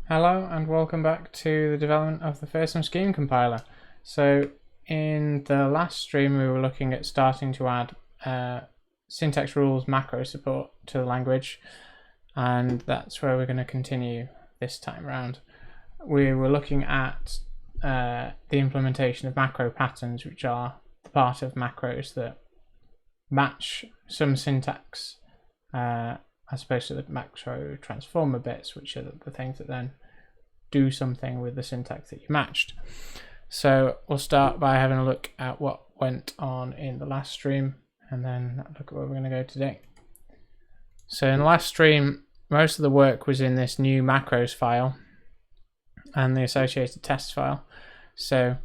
Hello and welcome back to the development of the Feersum scheme compiler. So in the last stream we were looking at starting to add syntax rules macro support to the language, and that's where we're going to continue this time around. We were looking at the implementation of macro patterns, which are the part of macros that match some syntax as opposed to the macro transformer bits, which are the things that then do something with the syntax that you matched. So we'll start by having a look at what went on in the last stream and then look at where we're going to go today. So in the last stream, most of the work was in this new macros file and the associated test file. So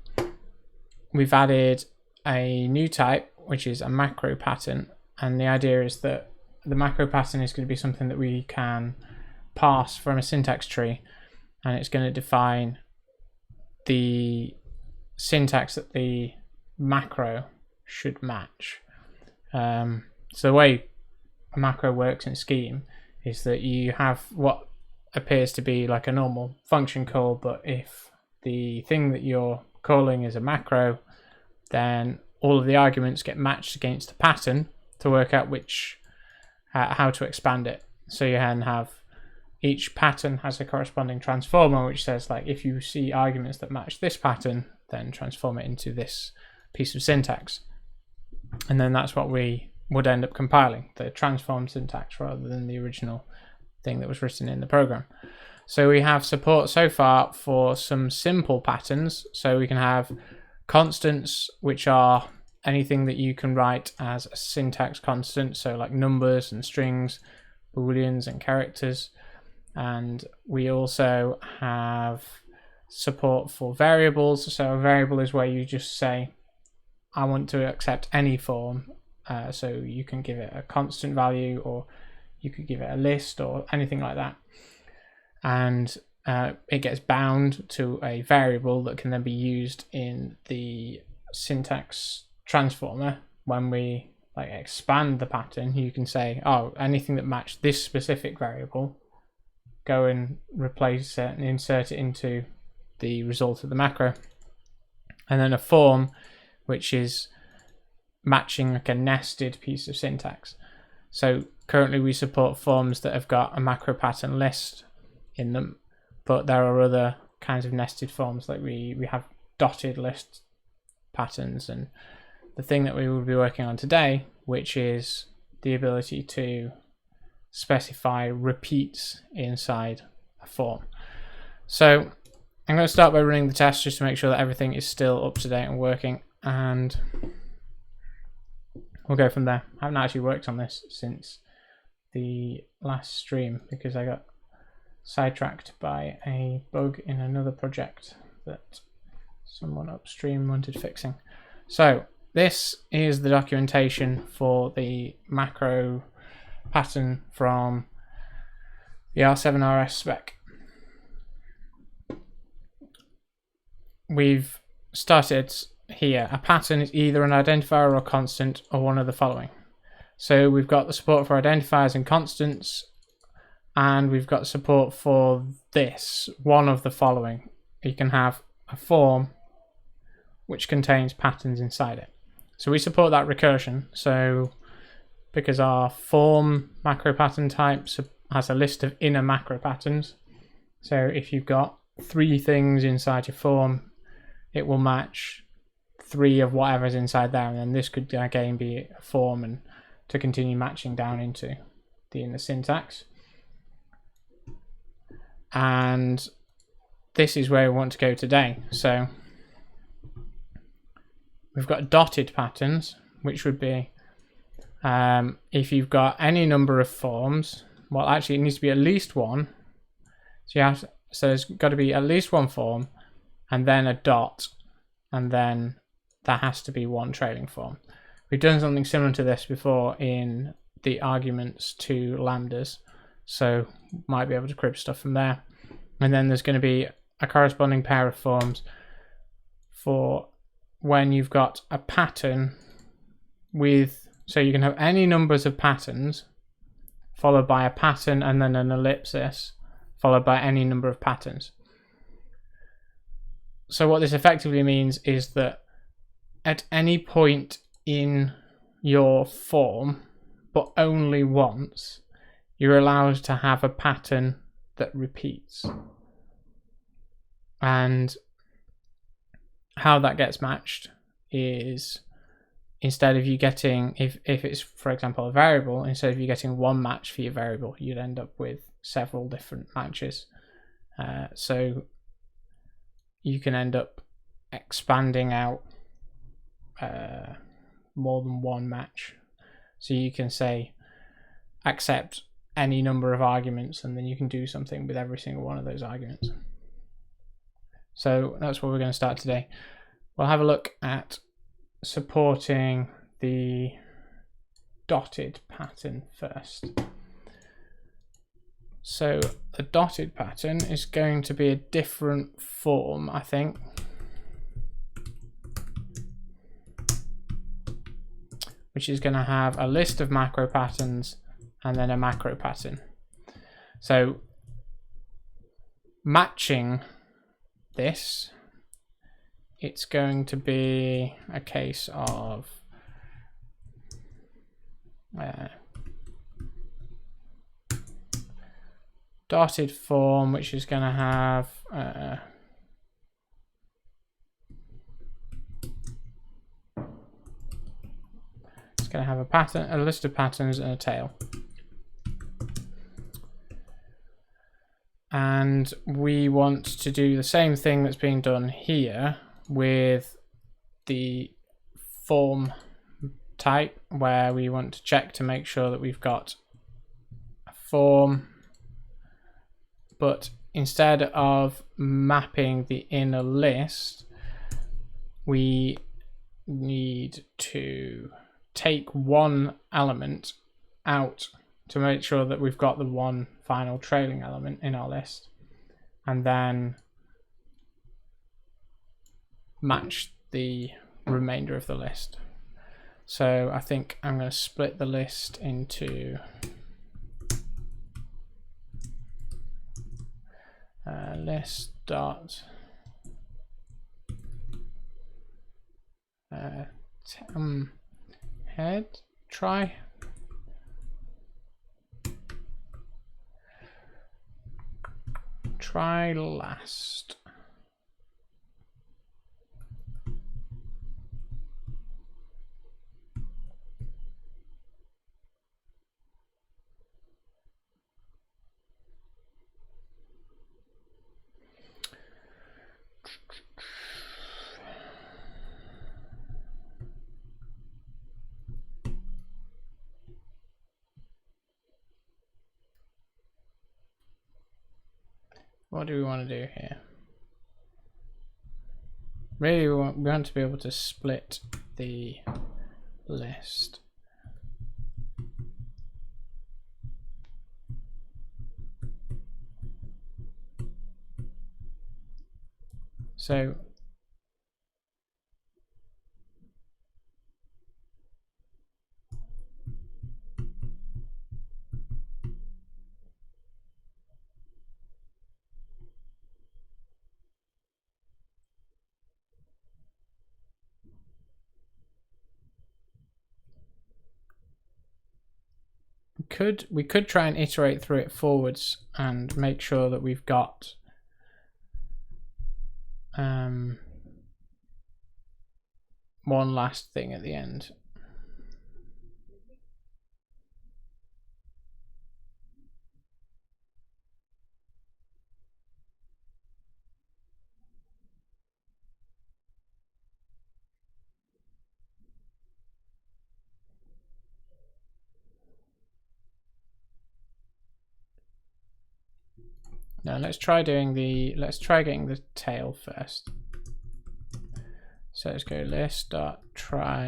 we've added a new type, which is a macro pattern, and the idea is that the macro pattern is going to be something that we can pass from a syntax tree, and it's going to define the syntax that the macro should match. So the way a macro works in Scheme is that you have what appears to be like a normal function call, but if the thing that you're calling is a macro, then all of the arguments get matched against the pattern to work out which how to expand it. So you then have each pattern has a corresponding transformer which says, like, if you see arguments that match this pattern, then transform it into this piece of syntax. And then that's what we would end up compiling, the transform syntax rather than the original thing that was written in the program. So we have support so far for some simple patterns. So we can have constants, which are anything that you can write as a syntax constant, so like numbers and strings, booleans and characters. And we also have support for variables. So a variable is where you just say, I want to accept any form. So you can give it a constant value, or you could give it a list or anything like that. And it gets bound to a variable that can then be used in the syntax transformer. When we expand the pattern, you can say, oh, anything that matched this specific variable, go and replace it and insert it into the result of the macro. And then a form, which is matching like a nested piece of syntax. So currently we support forms that have got a macro pattern list in them, but there are other kinds of nested forms, like we have dotted list patterns, and the thing that we will be working on today, which is the ability to specify repeats inside a form. So I'm going to start by running the test just to make sure that everything is still up to date and working, and we'll go from there. I haven't actually worked on this since the last stream because I got sidetracked by a bug in another project that someone upstream wanted fixing. So this is the documentation for the macro pattern from the R7RS spec. We've started here. A pattern is either an identifier or a constant or one of the following. So we've got the support for identifiers and constants, and we've got support for this, one of the following. You can have a form which contains patterns inside it. So we support that recursion. So because our form macro pattern type has a list of inner macro patterns, so if you've got 3 things inside your form, it will match 3 of whatever's inside there, and then this could again be a form and to continue matching down into the inner syntax. And this is where we want to go today. So we've got dotted patterns, which would be if you've got any number of forms. Well, actually, it needs to be at least one. So there's got to be at least one form, and then a dot, and then there has to be one trailing form. We've done something similar to this before in the arguments to lambdas, so might be able to crib stuff from there. And then there's going to be a corresponding pair of forms for when you've got a pattern with, so you can have any numbers of patterns followed by a pattern and then an ellipsis followed by any number of patterns. So what this effectively means is that at any point in your form, but only once, you're allowed to have a pattern that repeats. And how that gets matched is, instead of you getting, if it's, for example, a variable, instead of you getting one match for your variable, you'd end up with several different matches. So you can end up expanding out more than one match. So you can say accept any number of arguments, and then you can do something with every single one of those arguments. So that's what we're going to start today. We'll have a look at supporting the dotted pattern first. So the dotted pattern is going to be a different form, I think. Which is going to have a list of macro patterns and then a macro pattern. So matching this, it's going to be a case of dotted form, which is going to have it's going to have a pattern, a list of patterns, and a tail. And we want to do the same thing that's being done here with the form type, where we want to check to make sure that we've got a form, but instead of mapping the inner list, we need to take one element out to make sure that we've got the one final trailing element in our list, and then match the remainder of the list. So I think I'm going to split the list into list dot head try last. What do we want to do here? Really, we want to be able to split the list. So we could try and iterate through it forwards and make sure that we've got one last thing at the end. Now let's try getting the tail first. So let's go list dot try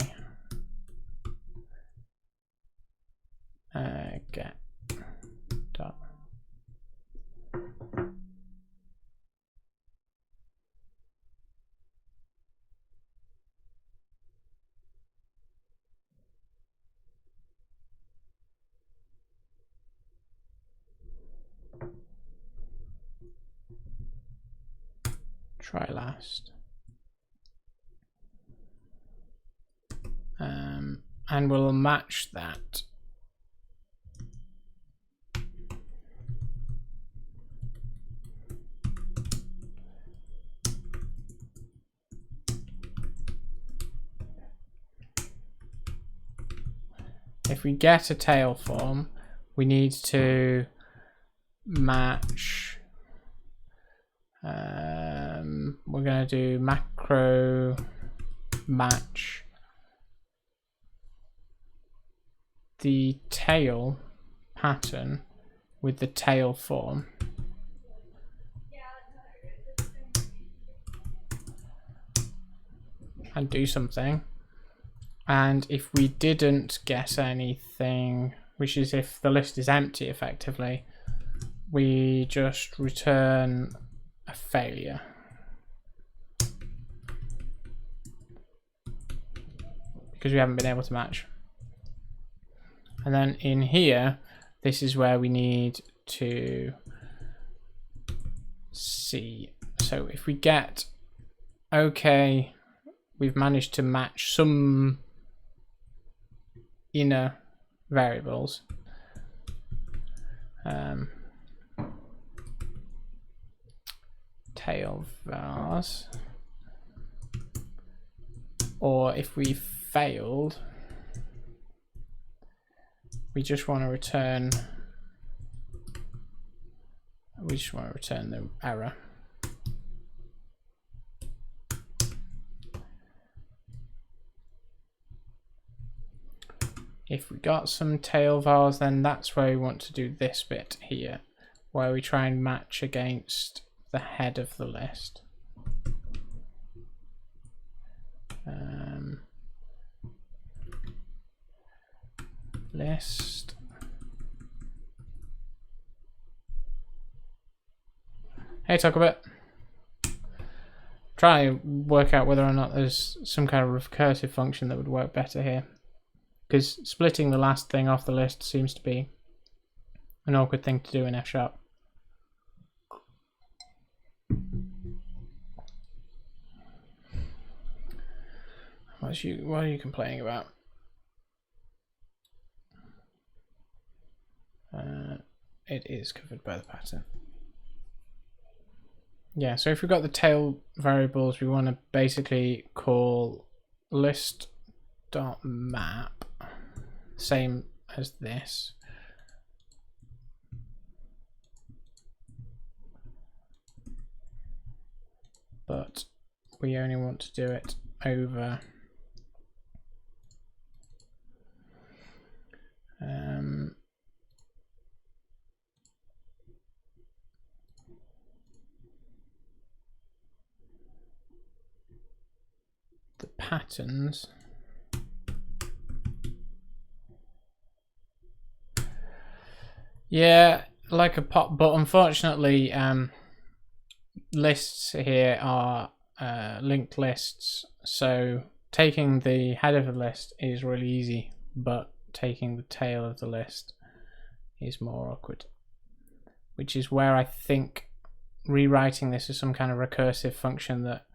get dot try last. And we'll match that. If we get a tail form, we need to match. We're going to do macro match the tail pattern with the tail form. And do something. And if we didn't get anything, which is if the list is empty effectively, we just return a failure. Because we haven't been able to match. And then in here, this is where we need to see. So if we get, okay, we've managed to match some inner variables. Tail vars. Or if we failed, we just want to return the error. If we got some tail vars, then that's where we want to do this bit here, where we try and match against the head of the list. List. Hey, talk a bit. Try and work out whether or not there's some kind of recursive function that would work better here. Because splitting the last thing off the list seems to be an awkward thing to do in F#. What are you complaining about? It is covered by the pattern. Yeah, so if we've got the tail variables, we want to basically call list.map, same as this. But we only want to do it over the patterns. Yeah, like a pop, but unfortunately lists here are linked lists, so taking the head of the list is really easy, but taking the tail of the list is more awkward, which is where I think rewriting this as some kind of recursive function that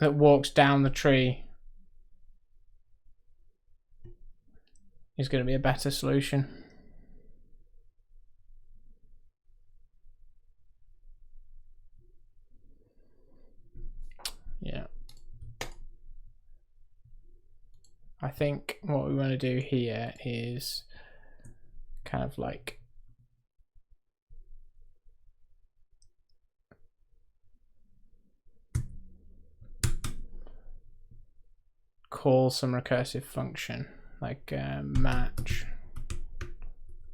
walks down the tree is going to be a better solution. Yeah. I think what we want to do here is kind of like call some recursive function like match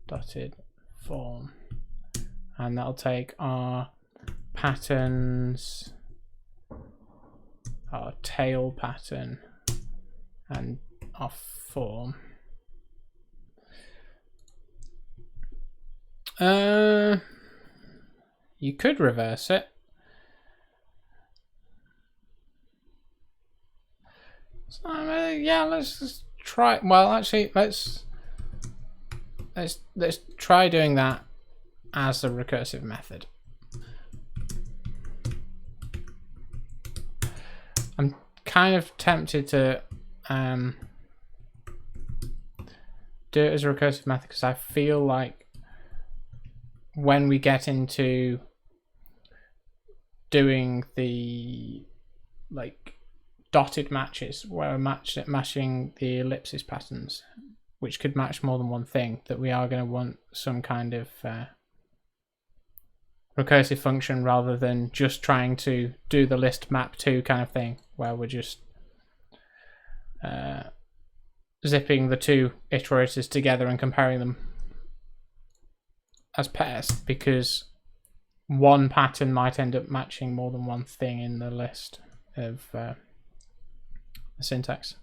dotted form, and that'll take our patterns, our tail pattern, and our form. You could reverse it. So, yeah, let's just try. Well, actually, let's try doing that as a recursive method. kind of tempted to do it as a recursive method because I feel like when we get into doing the like dotted matches where we're matching the ellipsis patterns, which could match more than one thing, that we are going to want some kind of recursive function rather than just trying to do the list map to kind of thing where we're just zipping the two iterators together and comparing them as pairs, because one pattern might end up matching more than one thing in the list of the syntax.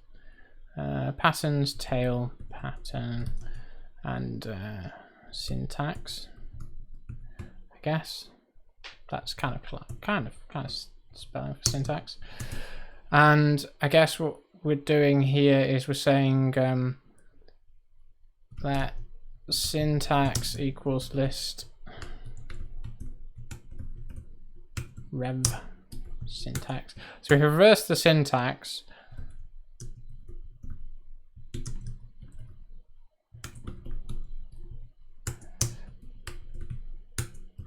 Patterns, tail, pattern, and syntax. I guess that's kind of spelling for syntax. And I guess what we're doing here is we're saying that syntax equals list rev syntax. So if we reverse the syntax,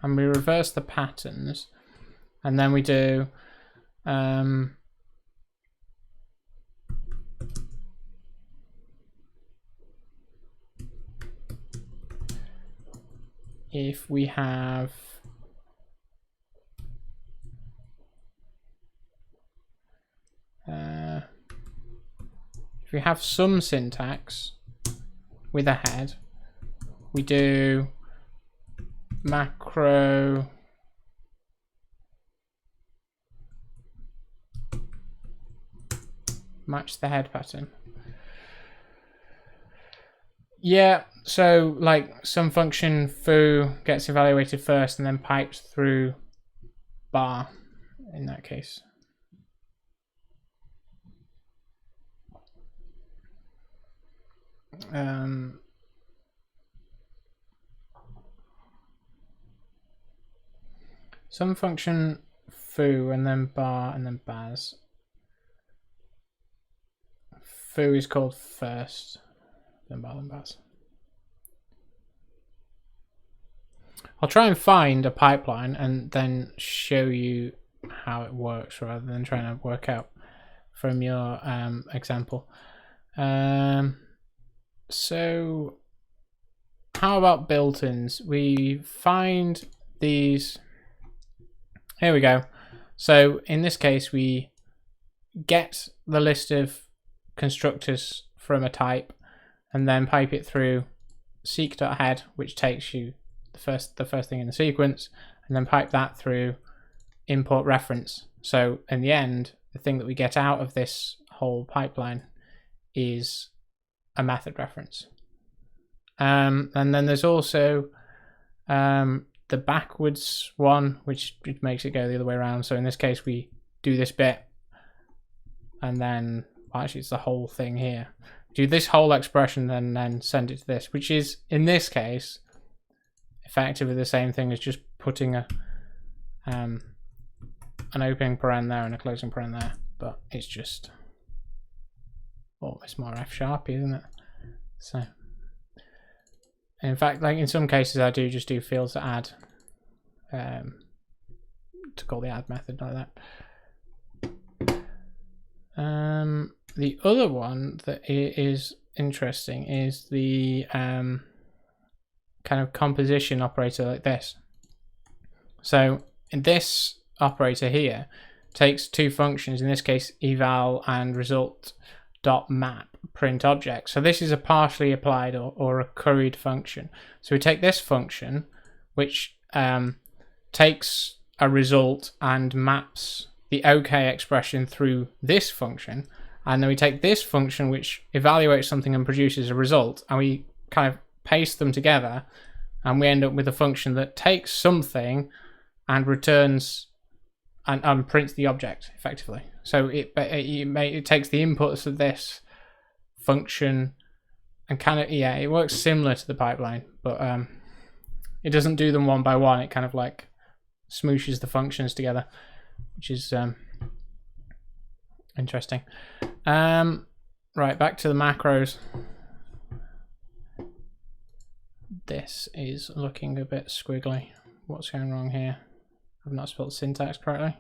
and we reverse the patterns, and then we do if we have some syntax with a head, we do macro match the head pattern. Yeah, so like some function foo gets evaluated first and then pipes through bar in that case. Some function foo and then bar and then baz. Foo is called first, then bar, then baz. I'll try and find a pipeline and then show you how it works rather than trying to work out from your example. So how about built-ins? We find these. Here we go. So in this case, we get the list of constructors from a type and then pipe it through seek.head, which takes you the first thing in the sequence, and then pipe that through import reference. So in the end, the thing that we get out of this whole pipeline is a method reference. And then there's also the backwards one, which makes it go the other way around. So in this case, we do this bit, and then actually it's the whole thing here. Do this whole expression and then send it to this, which is in this case effectively the same thing as just putting a an opening paren there and a closing paren there, but it's just it's more F-sharpy, isn't it? So in fact, like in some cases, I do just do fields to add, to call the add method like that. The other one that is interesting is the kind of composition operator like this. So in this operator here takes two functions, in this case eval and result.map print object. So this is a partially applied or a curried function. So we take this function, which takes a result and maps the OK expression through this function, and then we take this function which evaluates something and produces a result, and we kind of paste them together, and we end up with a function that takes something and returns and prints the object effectively. So it takes the inputs of this function and kind of, yeah, it works similar to the pipeline, but it doesn't do them one by one. It kind of like smooshes the functions together, which is Interesting. Right, back to the macros. This is looking a bit squiggly. What's going wrong here? I've not spelled syntax correctly.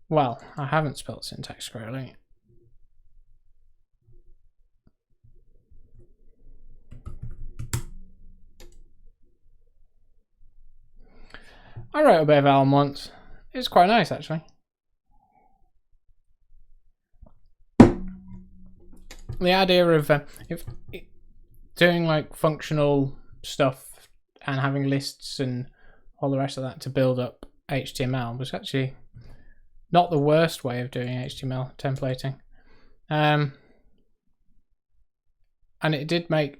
Well, I haven't spelled syntax correctly. I wrote a bit of Elm once. It's quite nice, actually. The idea of doing like functional stuff and having lists and all the rest of that to build up HTML was actually not the worst way of doing HTML templating. And it did make,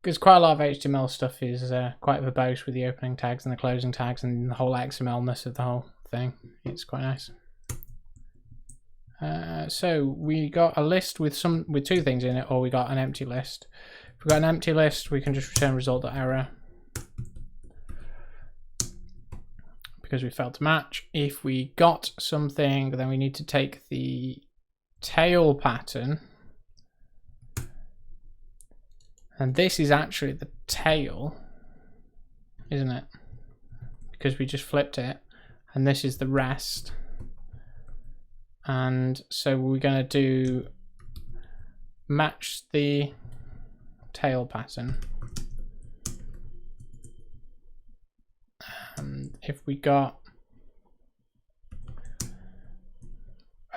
because quite a lot of HTML stuff is quite verbose with the opening tags and the closing tags and the whole XML-ness of the whole thing. It's quite nice. So we got a list with two things in it, or we got an empty list. If we've got an empty list, we can just return result.error because we failed to match. If we got something, then we need to take the tail pattern, and this is actually the tail, isn't it? Because we just flipped it, and this is the rest. And so we're going to do match the tail pattern. And if we got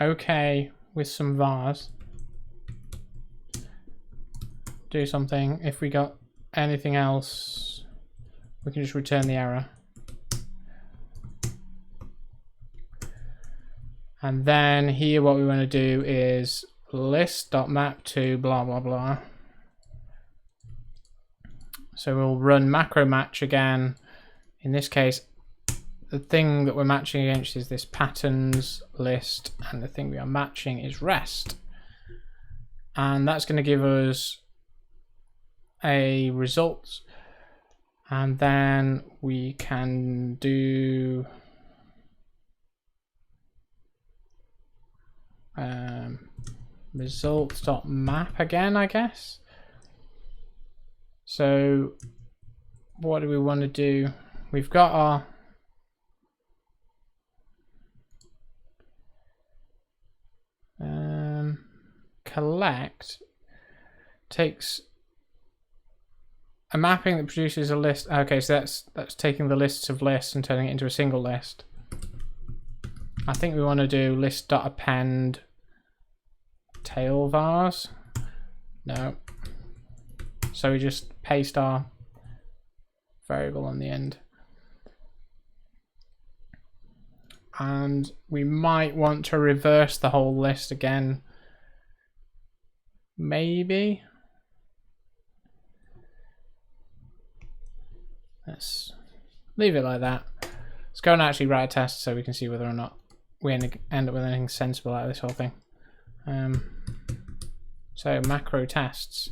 okay with some vars, do something. If we got anything else, we can just return the error. And then here what we want to do is list.map to blah blah blah. So we'll run macro match again. In this case, the thing that we're matching against is this patterns list, and the thing we are matching is rest. And that's going to give us a result. And then we can do results.map again, I guess. So what do we want to do? We've got our collect takes a mapping that produces a list. Okay, so that's taking the lists of lists and turning it into a single list. I think we want to do list.append tail vars. No. So we just paste our variable on the end. And we might want to reverse the whole list again. Maybe. Let's leave it like that. Let's go and actually write a test so we can see whether or not we end up with anything sensible out of this whole thing. So macro tests.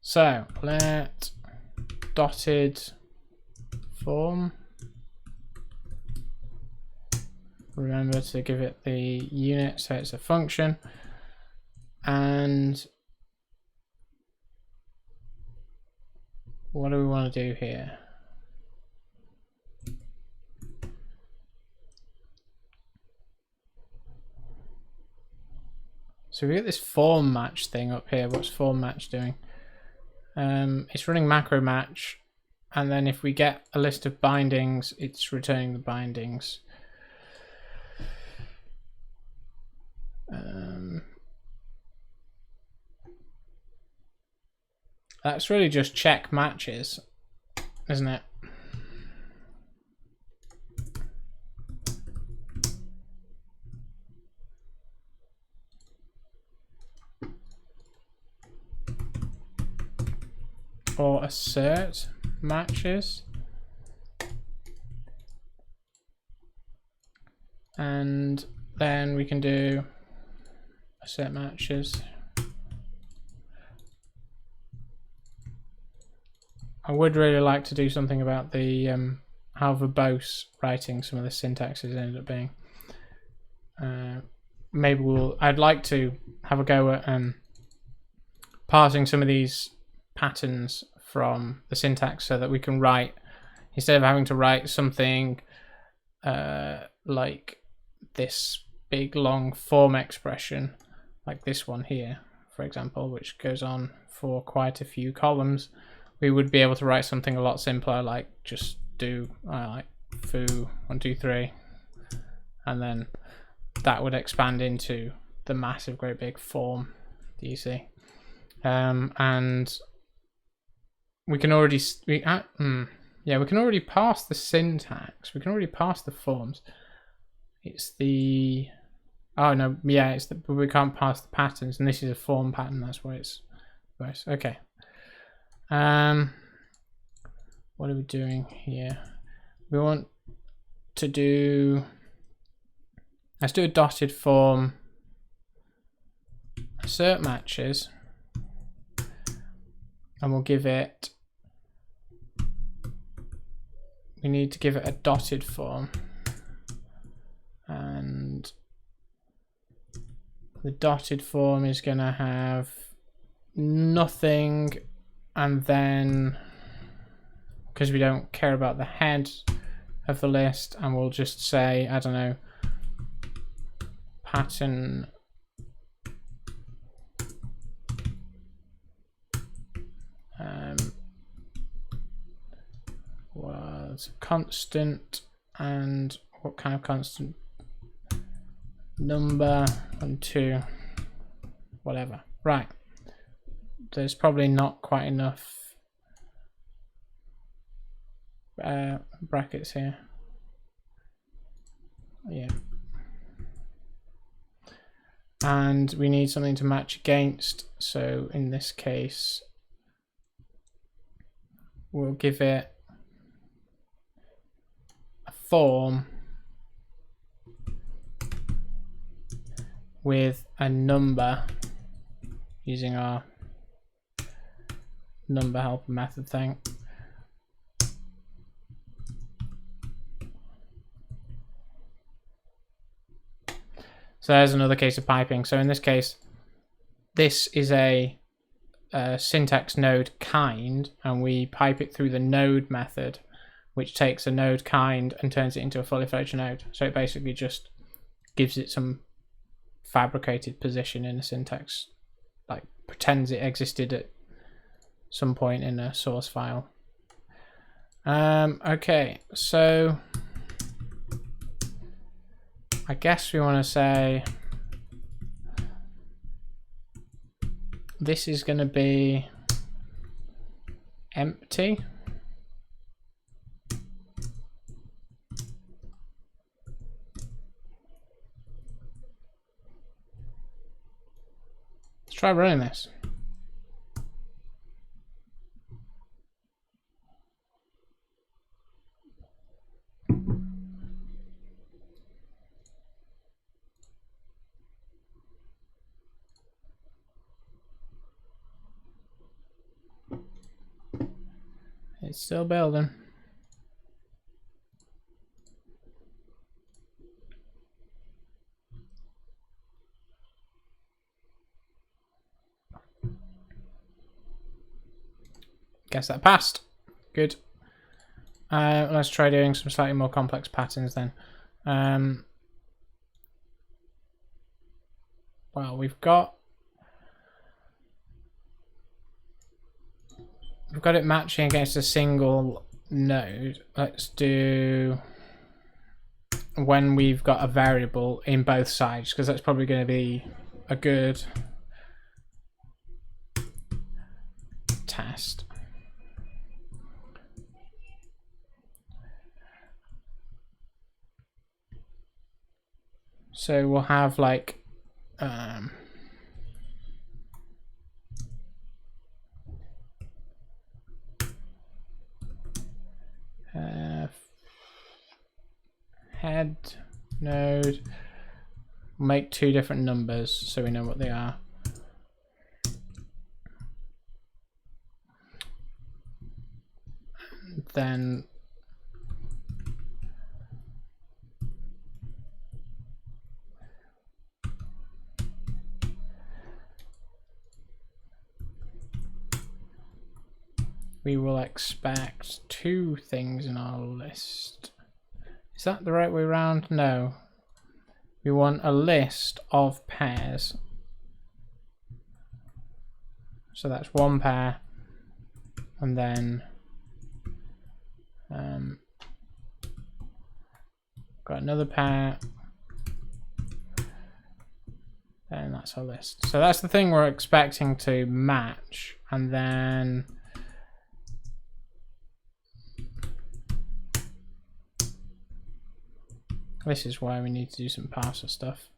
So let dotted form. Remember to give it the unit, so it's a function. And what do we want to do here? So we get this form match thing up here. What's form match doing? It's running macro match, and then if we get a list of bindings, it's returning the bindings. That's really just check matches, isn't it? Or assert matches. And then we can do assert matches. I would really like to do something about the how verbose writing some of the syntaxes ended up being. Maybe I'd like to have a go at parsing some of these patterns from the syntax so that we can write, instead of having to write something like this big long form expression like this one here, for example, which goes on for quite a few columns, we would be able to write something a lot simpler, like just do like foo 1 2 3, and then that would expand into the massive great big form. Do you see? And we can already we can already parse the syntax. We can already parse the forms. It's the but we can't parse the patterns, and this is a form pattern. That's why it's nice. Okay. What are we doing here? We want to do. Let's do a dotted form. Assert matches, and we'll give it. We need to give it a dotted form, and the dotted form is going to have nothing, and then because we don't care about the head of the list, and we'll just say, I don't know, pattern was constant, and what kind of constant? Number 1 2 whatever. Right, there's probably not quite enough brackets here. Yeah, and we need something to match against, so in this case we'll give it a form with a number using our number helper method thing. So there's another case of piping. So in this case, this is a syntax node kind, and we pipe it through the node method, which takes a node kind and turns it into a fully fledged node. So it basically just gives it some fabricated position in a syntax, like pretends it existed at some point in a source file. Okay, so I guess we want to say this is going to be empty. Let's try running this. It's still building. Guess that passed. Good. Let's try doing some slightly more complex patterns then. Well, we've got it matching against a single node. Let's do when we've got a variable in both sides, because that's probably going to be a good test. So we'll have like head node, make 2 different numbers so we know what they are. then we will expect two things in our list. Is that the right way around? No. We want a list of pairs. So that's one pair, and then got another pair, and that's our list. So that's the thing we're expecting to match, and then this is why we need to do some parser stuff.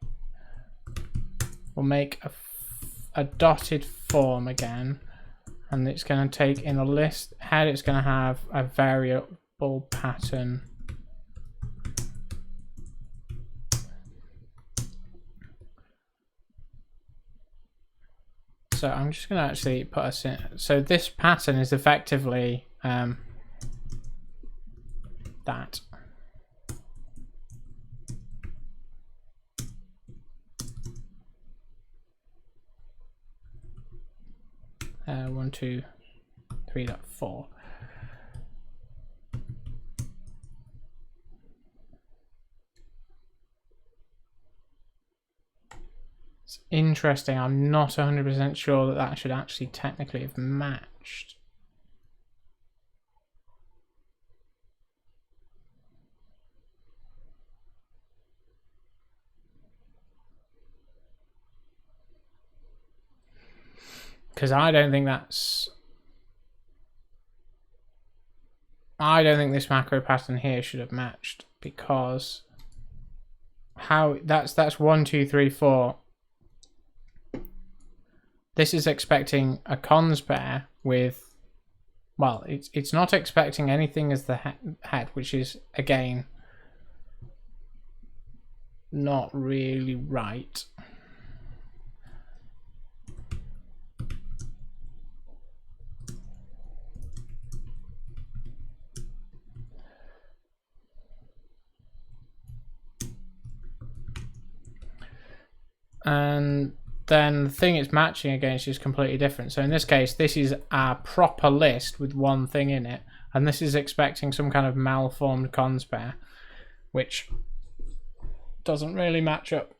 We'll make a dotted form again, and it's going to take in a list head, it's going to have a variable pattern. So I'm just going to actually put us in. So this pattern is effectively that. 1, 2, 3.4. It's interesting. I'm not 100% sure that that should actually technically have matched. Because I don't think this macro pattern here should have matched, because how that's 1, 2, 3, 4. This is expecting a cons pair with, well, it's not expecting anything as the head, which is again not really right. And then the thing it's matching against is completely different. So in this case, this is a proper list with one thing in it, and this is expecting some kind of malformed cons pair, which doesn't really match up.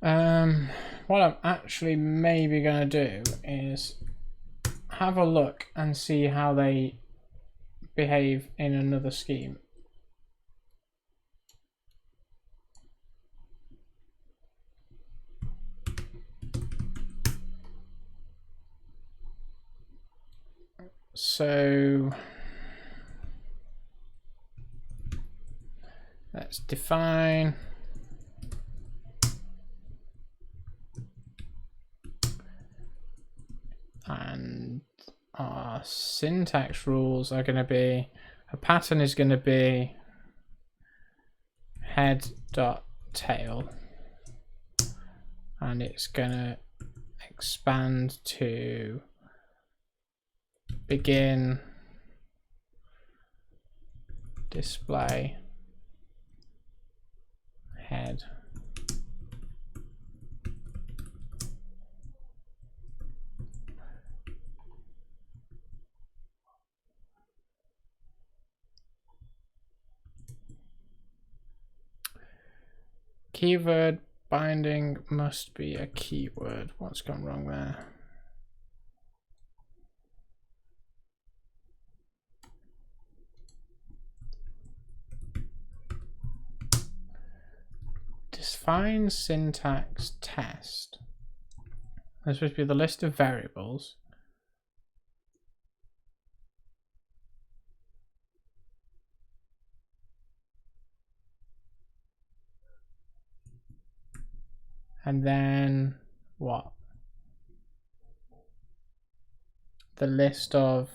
What I'm actually maybe going to do is have a look and see how they behave in another scheme. So let's define and our syntax rules are going to be, a pattern is going to be head.tail, and it's going to expand to begin display head. Keyword binding must be a keyword. What's gone wrong there? Define syntax test. That's supposed to be the list of variables. And then what? The list of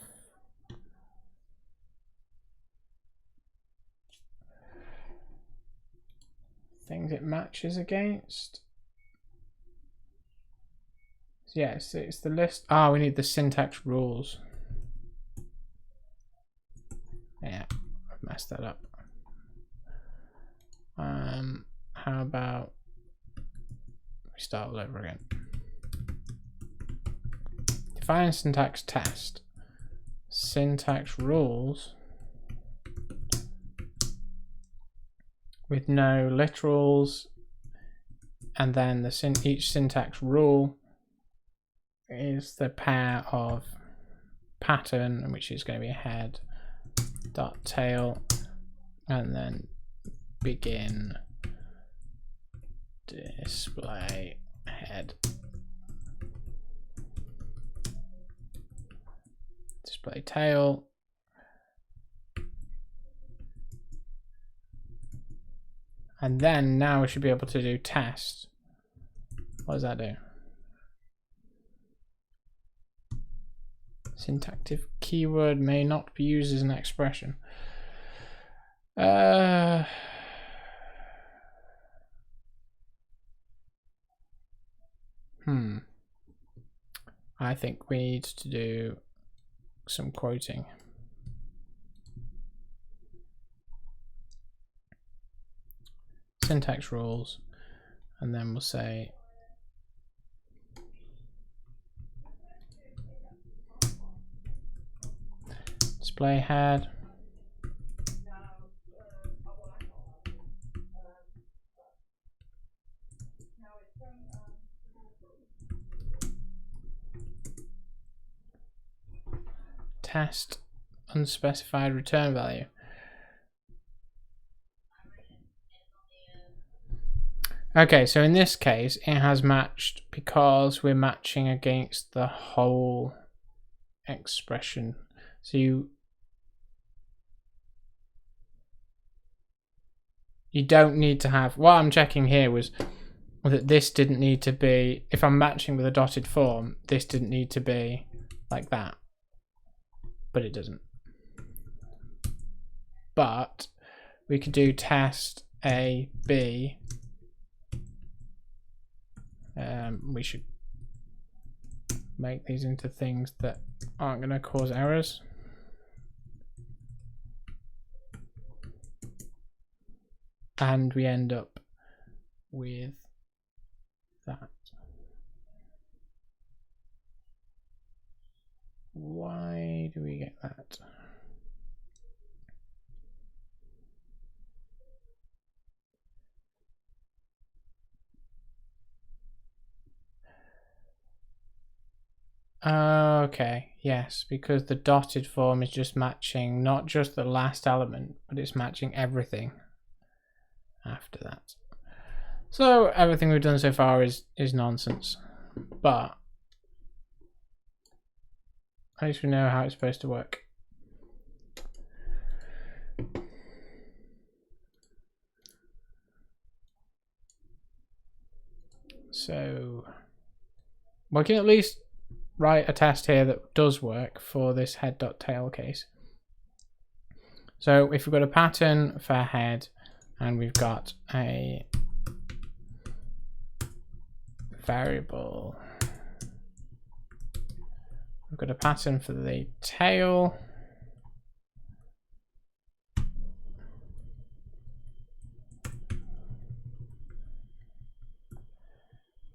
things it matches against. Yes, it's the list. Ah, we need the syntax rules. Yeah, I've messed that up. How about we start all over again? Define syntax test. Syntax rules with no literals, and then each syntax rule is the pair of pattern, which is going to be head dot tail, and then begin display head display tail, and then now we should be able to do test. What does that do? Syntactic keyword may not be used as an expression. I think we need to do some quoting. Syntax rules, and then we'll say display head test unspecified return value. Okay, so in this case it has matched because we're matching against the whole expression. So you don't need to have, what I'm checking here was that this didn't need to be, if I'm matching with a dotted form, this didn't need to be like that, but it doesn't. But we could do test A, B. We should make these into things that aren't going to cause errors. And we end up with that. Why do we get that? Okay, yes, because the dotted form is just matching not just the last element, but it's matching everything after that. So everything we've done so far is nonsense, but at least we know how it's supposed to work. So we can at least write a test here that does work for this head.tail case. So if we've got a pattern for head and we've got a variable, we've got a pattern for the tail,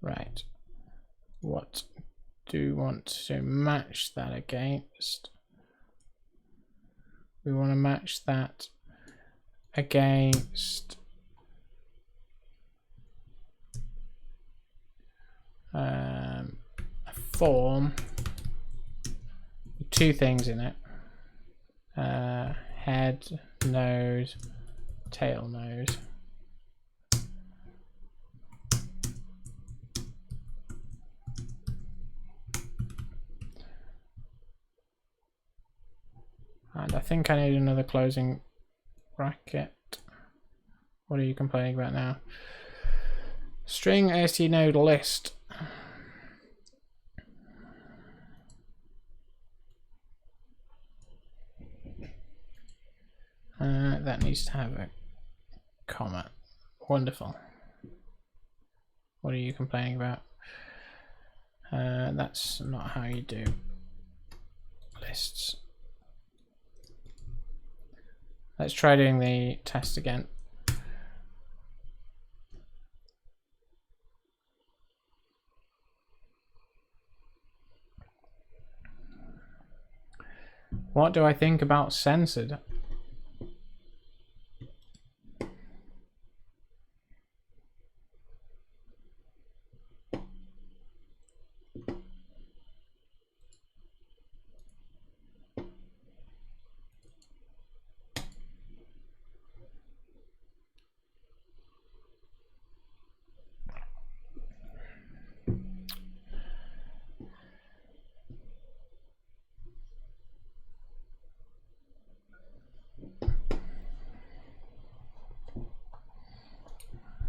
right, what do we want to match that against? We want to match that against a form with two things in it, head node, tail node. And I think I need another closing bracket. What are you complaining about now? String AST node list. That needs to have a comma. Wonderful. What are you complaining about? That's not how you do lists. Let's try doing the test again. What do I think about censored?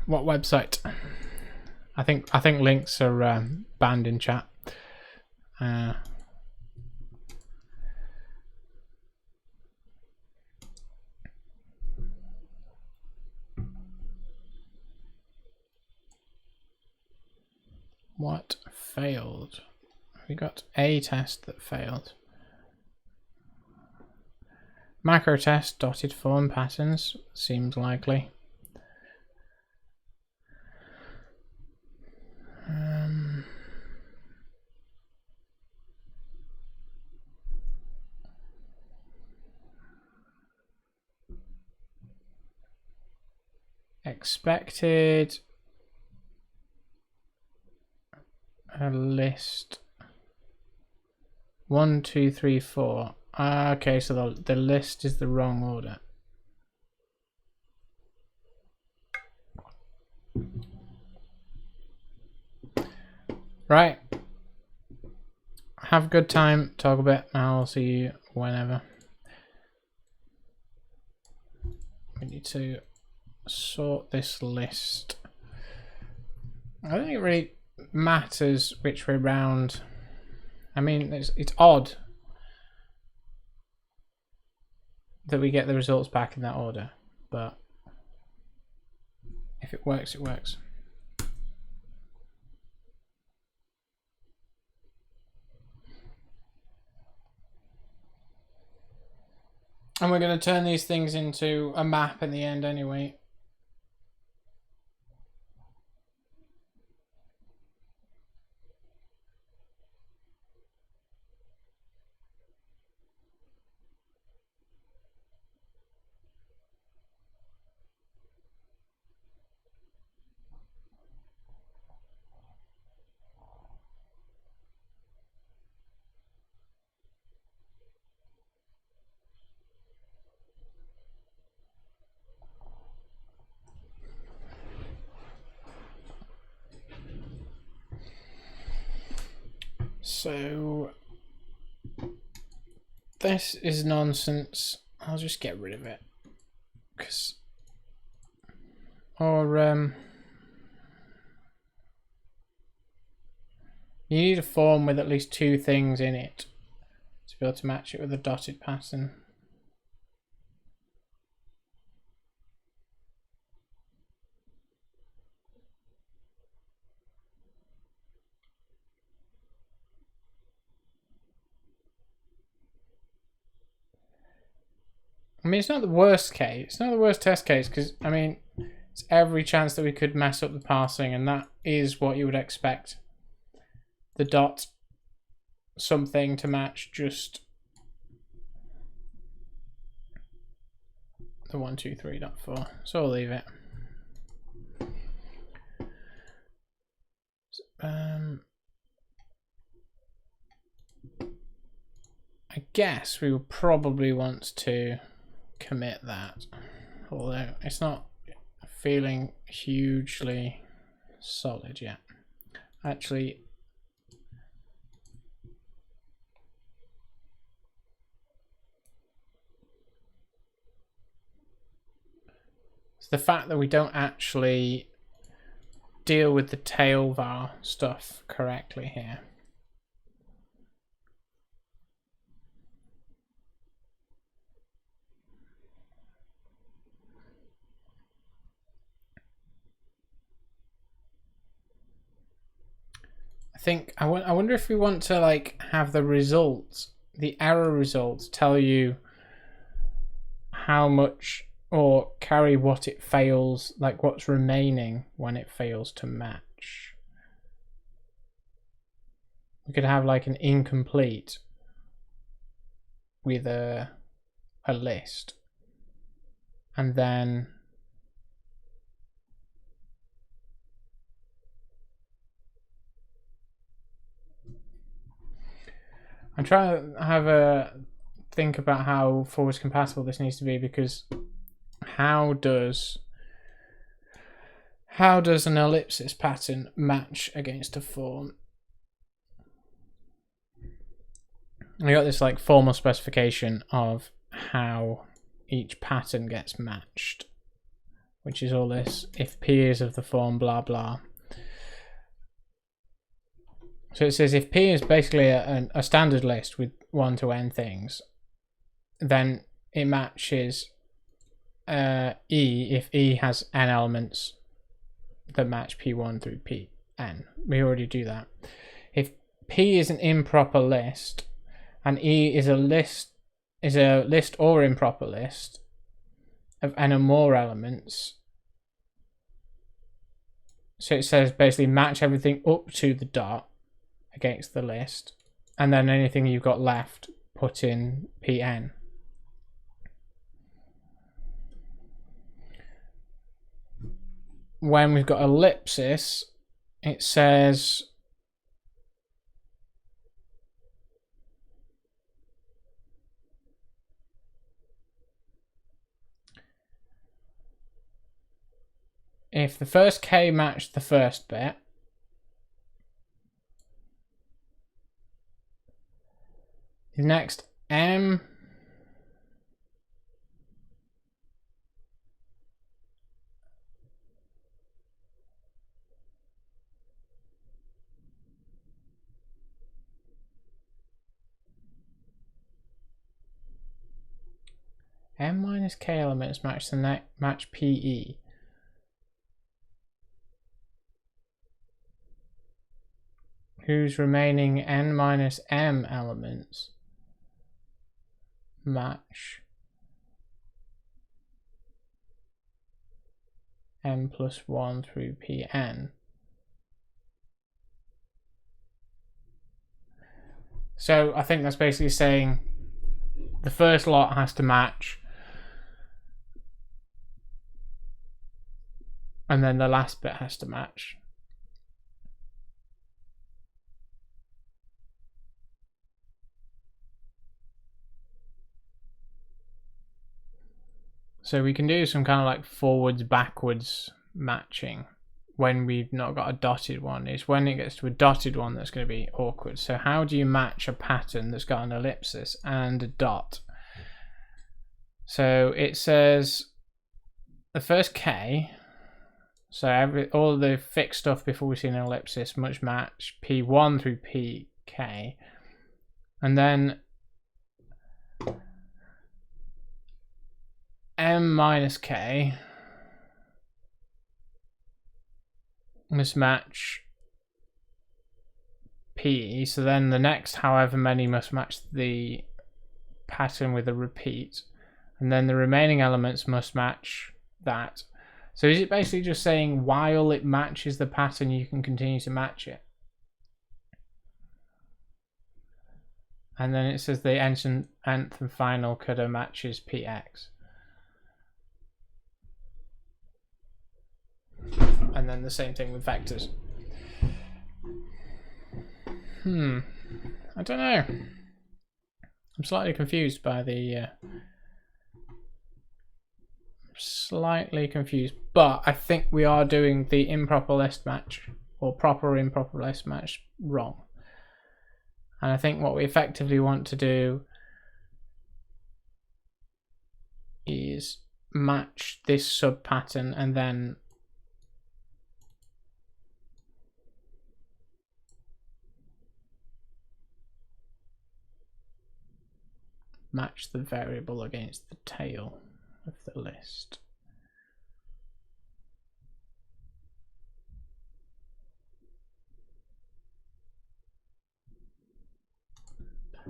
What website? I think links are banned in chat. What failed? We got a test that failed. Macro test, dotted form patterns, seems likely. Expected a list 1, 2, 3, 4. Okay, so the list is the wrong order. Right. Have a good time. Talk a bit. I'll see you whenever. We need to sort this list. I don't think it really matters which way round. I mean, it's odd that we get the results back in that order, but if it works, it works. And we're going to turn these things into a map in the end anyway. So this is nonsense. I'll just get rid of it. You need a form with at least 2 things in it to be able to match it with a dotted pattern. I mean, it's not the worst case. It's not the worst test case because, I mean, it's every chance that we could mess up the parsing, and that is what you would expect. The dot something to match just the 1, 2, 3.4. So I'll leave it. I guess we will probably want to commit that, although it's not feeling hugely solid yet. Actually, it's the fact that we don't actually deal with the tail var stuff correctly here. I think I wonder if we want to like have the results, the error results, tell you how much or carry what it fails, like what's remaining when it fails to match. We could have like an incomplete with a list, and then I'm trying to have a think about how forwards compatible this needs to be, because how does an ellipsis pattern match against a form? I got this like formal specification of how each pattern gets matched, which is all this if P is of the form blah blah. So it says if P is basically a standard list with 1 to n things, then it matches E if E has n elements that match P1 through Pn. We already do that. If P is an improper list and E is a list or improper list of n or more elements, so it says basically match everything up to the dot against the list, and then anything you've got left put in Pn. When we've got ellipsis, it says if the first K matched the first bit, the next M M minus K elements match the match PE. Whose remaining N minus M elements match M plus 1 through Pn. So I think that's basically saying the first lot has to match, and then the last bit has to match. So we can do some kind of like forwards backwards matching when we've not got a dotted one. It's when it gets to a dotted one that's going to be awkward. So how do you match a pattern that's got an ellipsis and a dot? So it says the first K, so all the fixed stuff before we see an ellipsis must match P1 through PK, and then M minus K must match PE, so then the next however many must match the pattern with a repeat, and then the remaining elements must match that. So is it basically just saying while it matches the pattern you can continue to match it? And then it says the nth and final coda matches PX. And then the same thing with vectors. I don't know. I'm slightly confused by the but I think we are doing the improper list match or proper improper list match wrong. And I think what we effectively want to do is match this sub pattern and then match the variable against the tail of the list.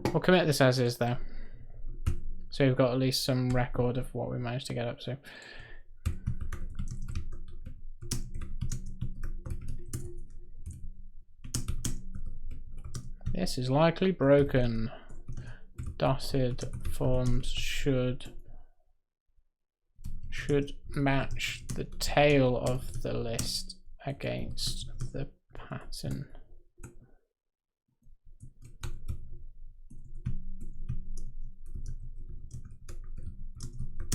We'll commit this as is though. So we've got at least some record of what we managed to get up to. This is likely broken. Dotted forms should match the tail of the list against the pattern.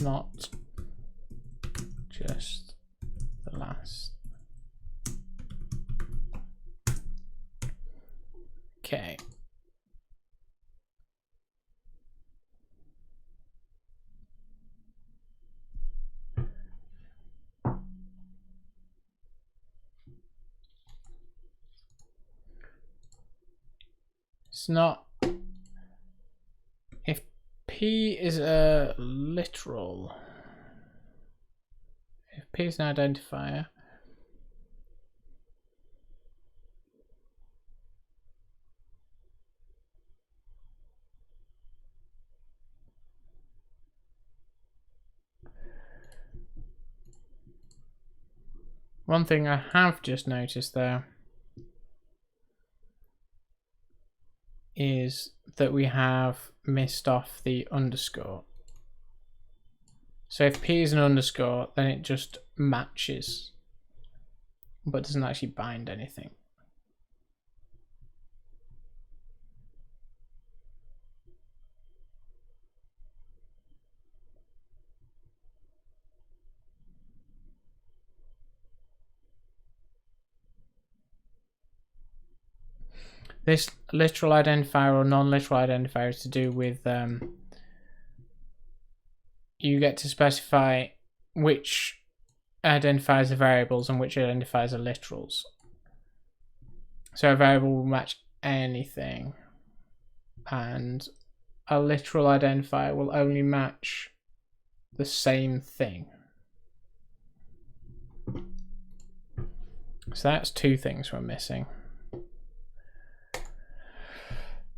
Not just the last. Okay. It's not. If P is a literal, if P is an identifier, one thing I have just noticed there is that we have missed off the underscore. So if P is an underscore, then it just matches, but doesn't actually bind anything. This literal identifier or non-literal identifier is to do with you get to specify which identifiers are variables and which identifiers are literals. So a variable will match anything, and a literal identifier will only match the same thing. So that's two things we're missing.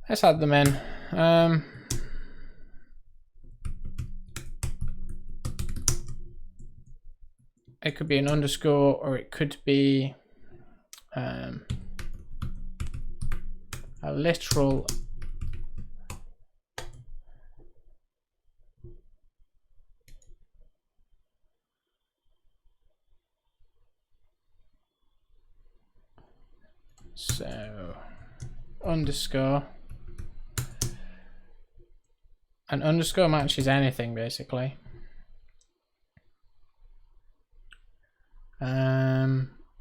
Let's add them in. It could be an underscore, or it could be a literal so underscore. An underscore matches anything basically.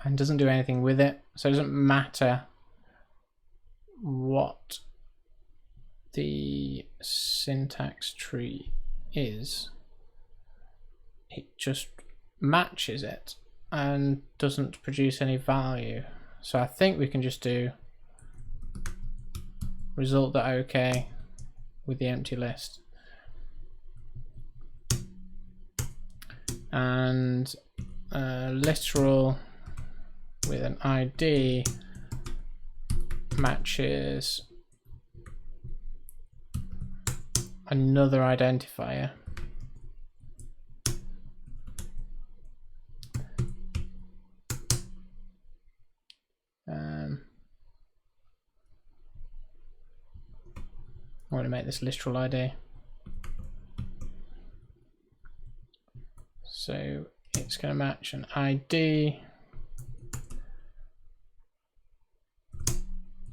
And doesn't do anything with it, so it doesn't matter what the syntax tree is, it just matches it and doesn't produce any value. So I think we can just do result.ok with the empty list, and literal with an ID matches another identifier. I want to make this literal ID. So it's going to match an ID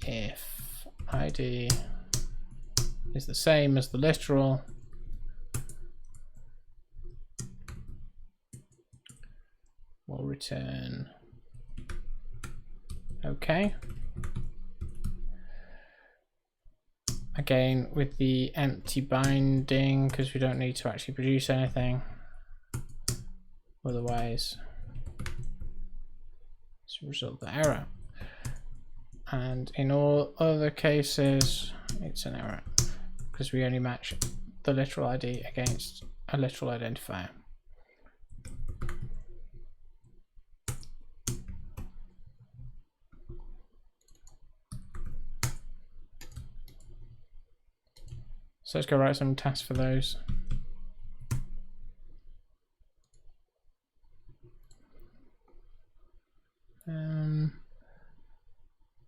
if ID is the same as the literal. We'll return OK. Again with the empty binding, because we don't need to actually produce anything. Otherwise, it's a result of error. And in all other cases, it's an error because we only match the literal ID against a literal identifier. So let's go write some tests for those.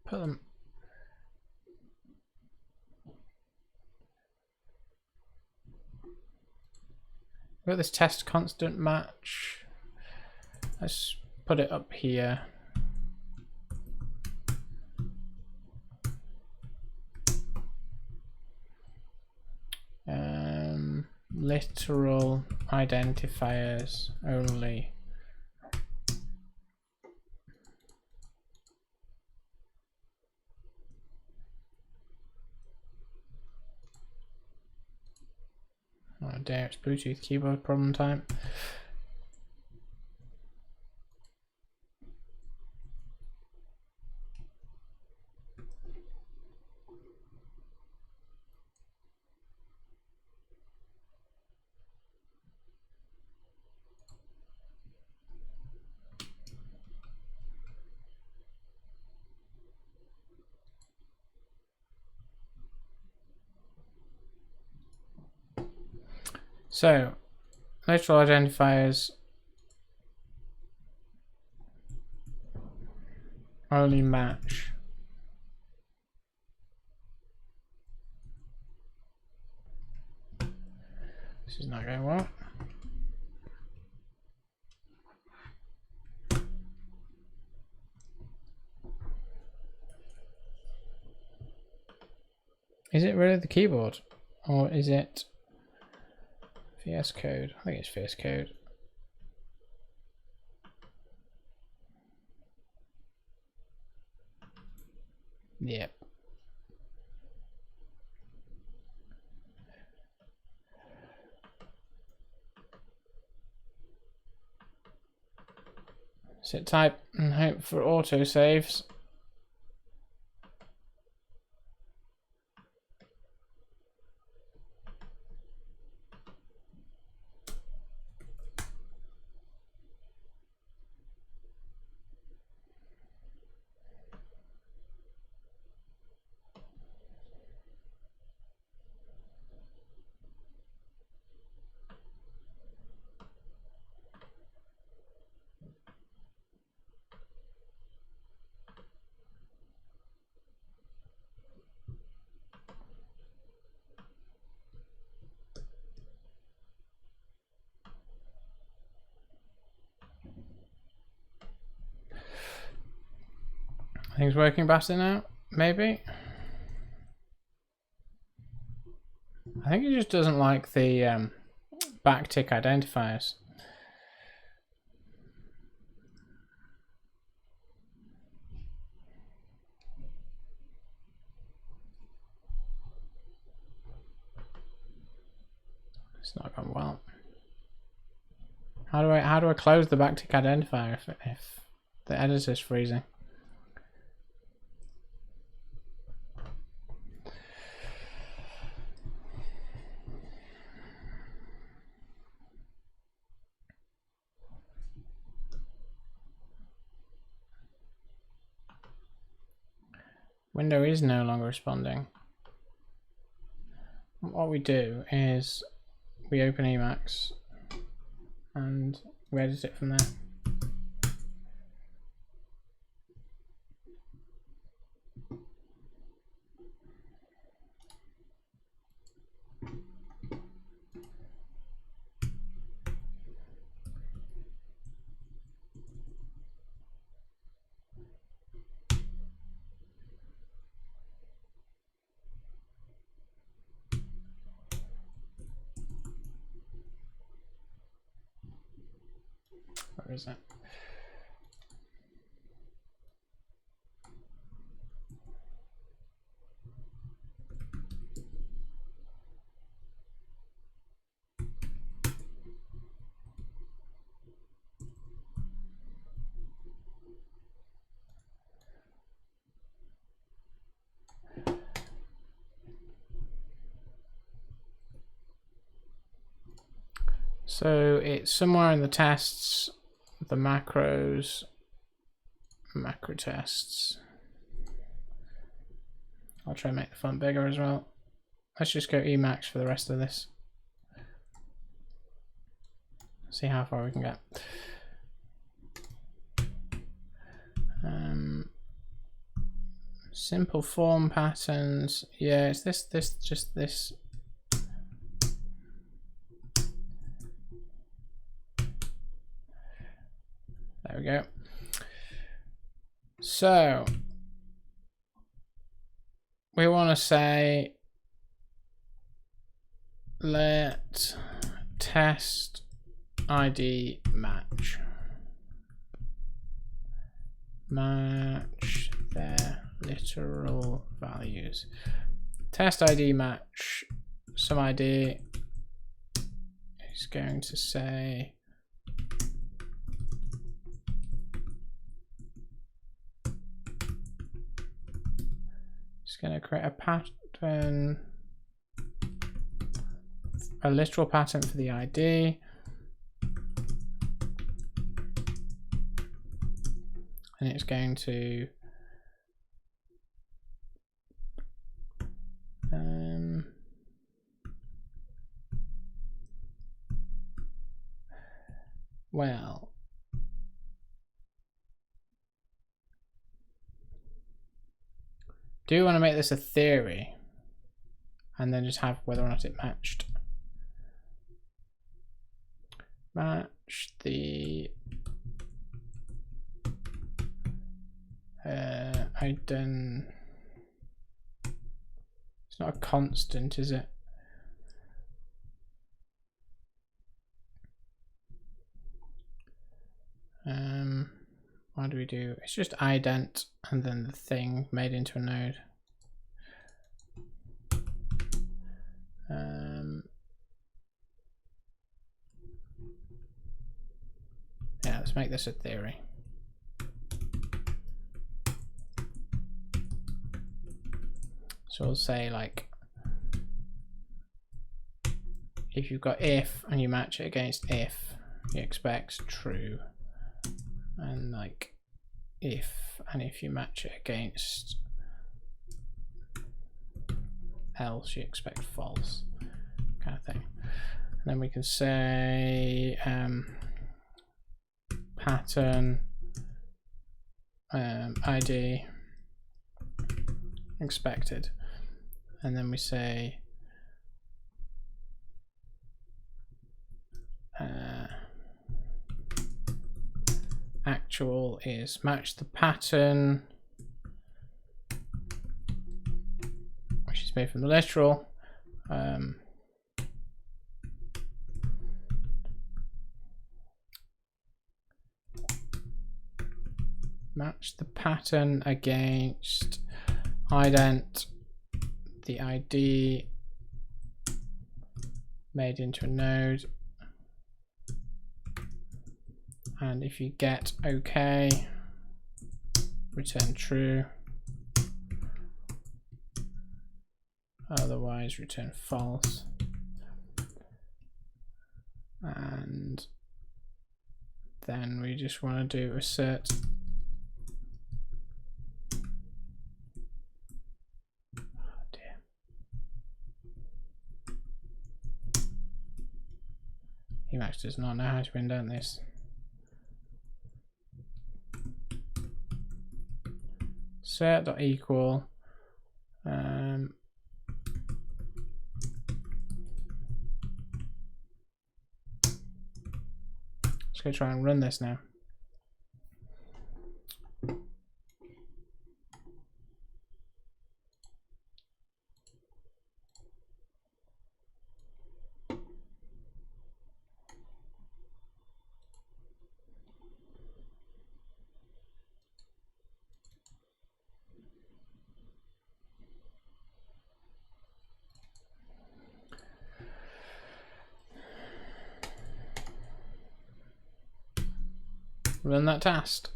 Put them. We've got this test constant match. Let's put it up here. Literal identifiers only. Oh dear, it's Bluetooth keyboard problem time. So, literal identifiers only match this is not going well. Is it really the keyboard, or is it VS Code? I think it's VS Code. Yep. Sit type and hope for auto saves. I think it's working better now, maybe. I think it just doesn't like the backtick identifiers. It's not going well. How do I close the backtick identifier if the editor's freezing? Window is no longer responding. What we do is we open Emacs and we edit it from there. Where is it? So it's somewhere in the tests, the macros, macro tests. I'll try and make the font bigger as well. let's just go Emacs for the rest of this. See how far we can get. Simple form patterns. Yeah, it's just this. There we go. So we want to say let test ID match their literal values. Test ID match some ID is going to say it's going to create a pattern, a literal pattern for the ID. And it's going to well, do you want to make this a theory and then just have whether or not it matched? Match the it's not a constant, is it? What do we do? It's just ident and then the thing made into a node. Yeah, let's make this a theory. So we'll say like if you've got if and you match it against if, you expect true. And like if, and if you match it against else, you expect false, kind of thing. And then we can say pattern ID expected, and then we say actual is match the pattern, which is made from the literal. Match the pattern against ident the ID made into a node, and if you get OK, return true, otherwise return false. And then we just want to do assert Emacs does not know how to indent this. Set.equal let's go try and run this now. Run that task.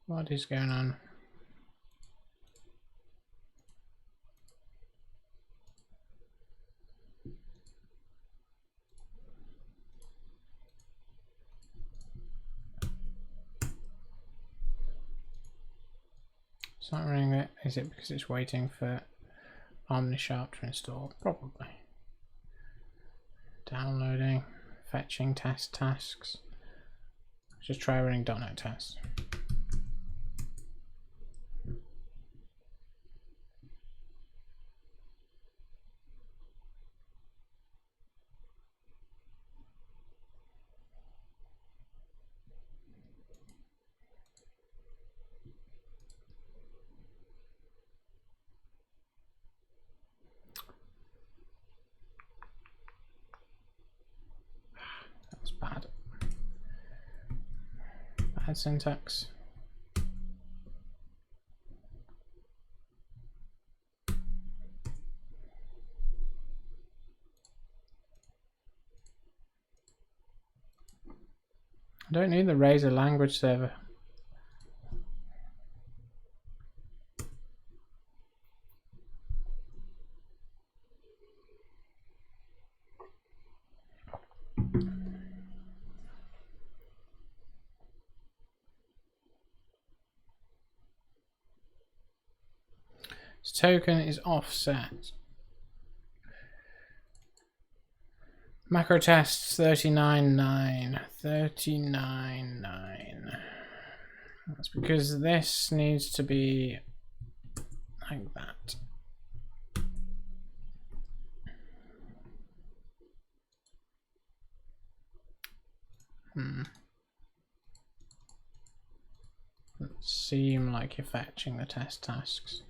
What is going on? It's not running it. Is it because it's waiting for OmniSharp to install? Probably. Downloading, fetching test tasks. Just try running .NET tests. That's bad. Bad syntax. I don't need the Razor language server. This token is offset. Macro tests 39.9. 39.9. That's because this needs to be like that. Doesn't seem like you're fetching the test tasks.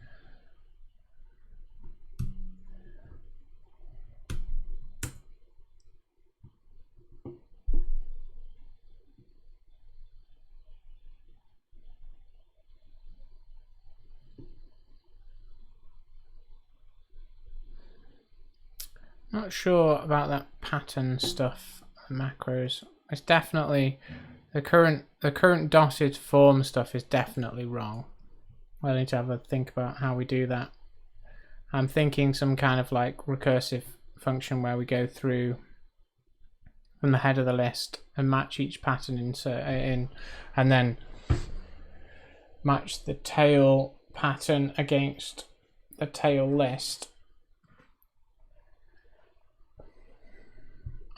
Not sure about that pattern stuff, the macros. It's definitely the current dotted form stuff is definitely wrong. I need to have a think about how we do that. I'm thinking some kind of like recursive function where we go through from the head of the list and match each pattern in, and then match the tail pattern against the tail list.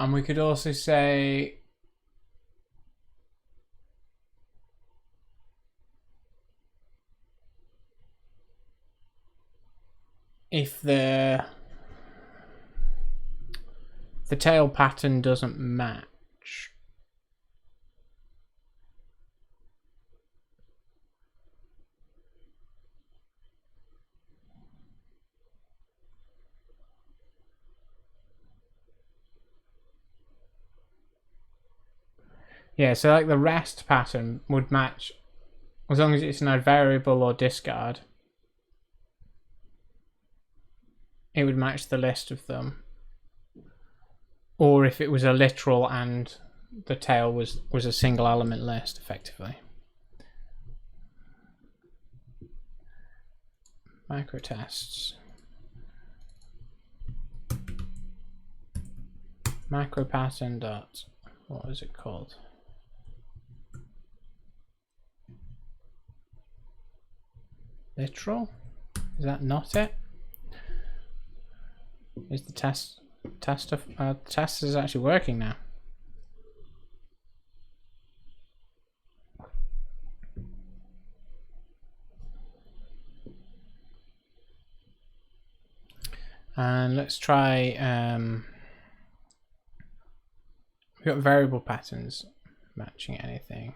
And we could also say if the tail pattern doesn't match, yeah, so like the rest pattern would match as long as it's not variable or discard. It would match the list of them. Or if it was a literal and the tail was a single element list, effectively. Macro tests. Macro pattern dot, what is it called? Literal? Is that not it? Is the test is actually working now? And let's try we've got variable patterns matching anything.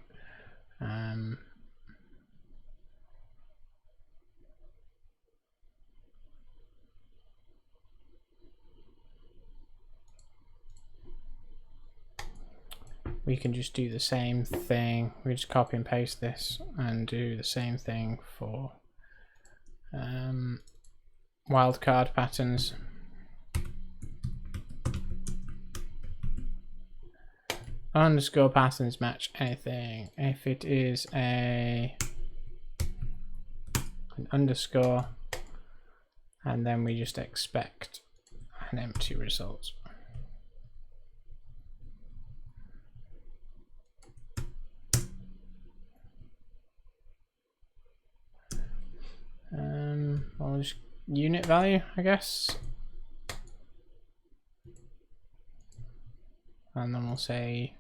We can just do the same thing. We just copy and paste this and do the same thing for wildcard patterns. Underscore patterns match anything. If it is a an underscore, and then we just expect an empty result. Well, just unit value, I guess. And then we'll say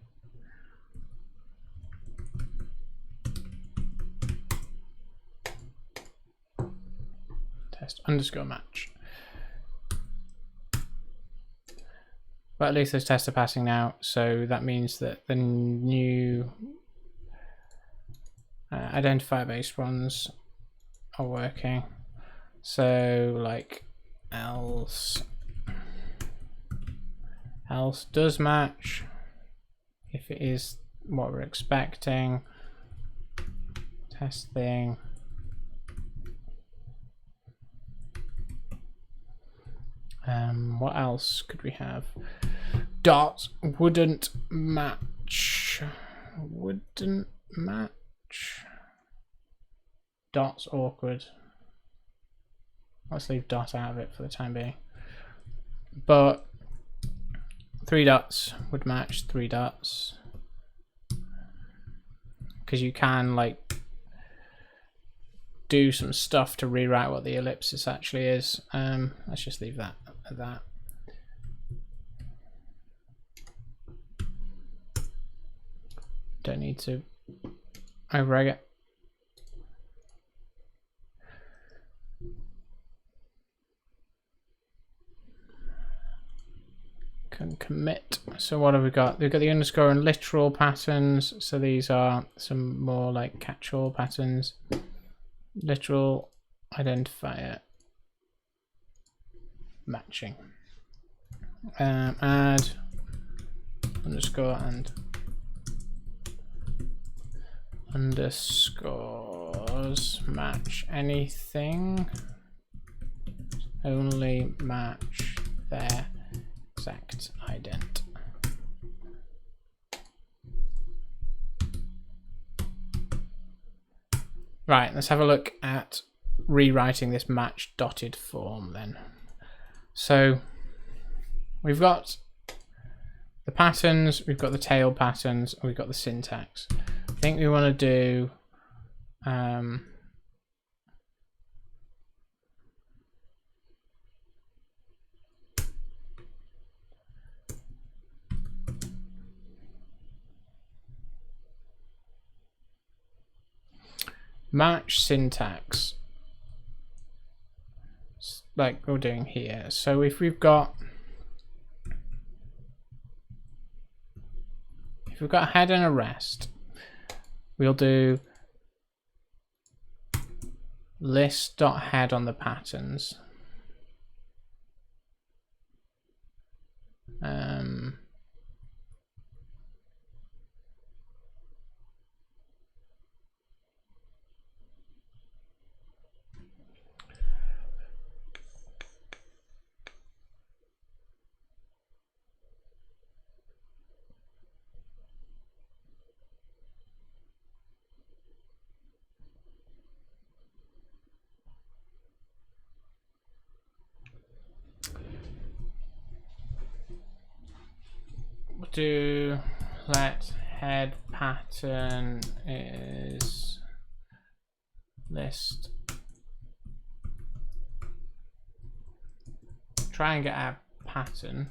test underscore match. But at least those tests are passing now, so that means that the new identifier based ones are working. So like else does match if it is what we're expecting. Testing. What else could we have? Dot wouldn't match. Wouldn't match. Dot's awkward. Let's leave dot out of it for the time being. But 3 dots would match 3 dots. Because you can like do some stuff to rewrite what the ellipsis actually is. Let's just leave that at that. Don't need to override it. Can commit. So what have we got? We've got the underscore and literal patterns. So these are some more like catch-all patterns. Literal identifier matching. Add underscore and underscores match anything. Only match their exact ident. Right, let's have a look at rewriting this match dotted form then. So we've got the patterns, we've got the tail patterns, and we've got the syntax. I think we want to do match syntax like we're doing here. So if we've got a head and a rest, we'll do list.head on the patterns. Do let head pattern is list. Try and get our pattern.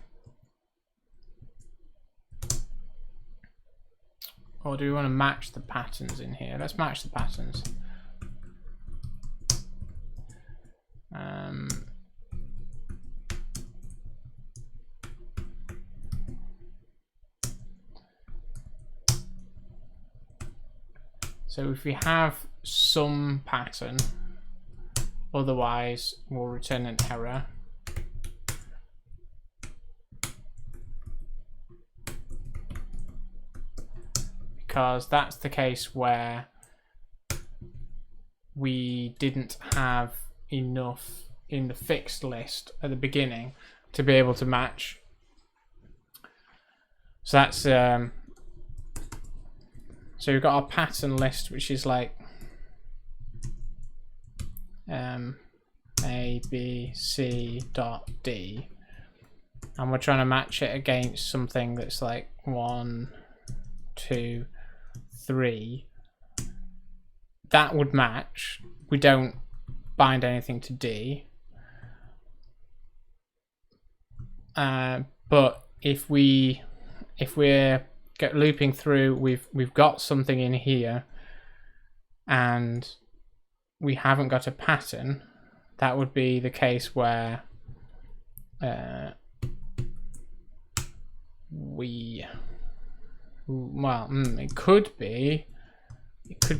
Or do we want to match the patterns in here? Let's match the patterns. So if we have some pattern, otherwise we'll return an error. Because that's the case where we didn't have enough in the fixed list at the beginning to be able to match. So that's so we've got our pattern list, which is like A, B, C dot D, and we're trying to match it against something that's like 1, 2, 3, that would match. We don't bind anything to D. But if we're looping through, we've got something in here and we haven't got a pattern, that would be the case where it could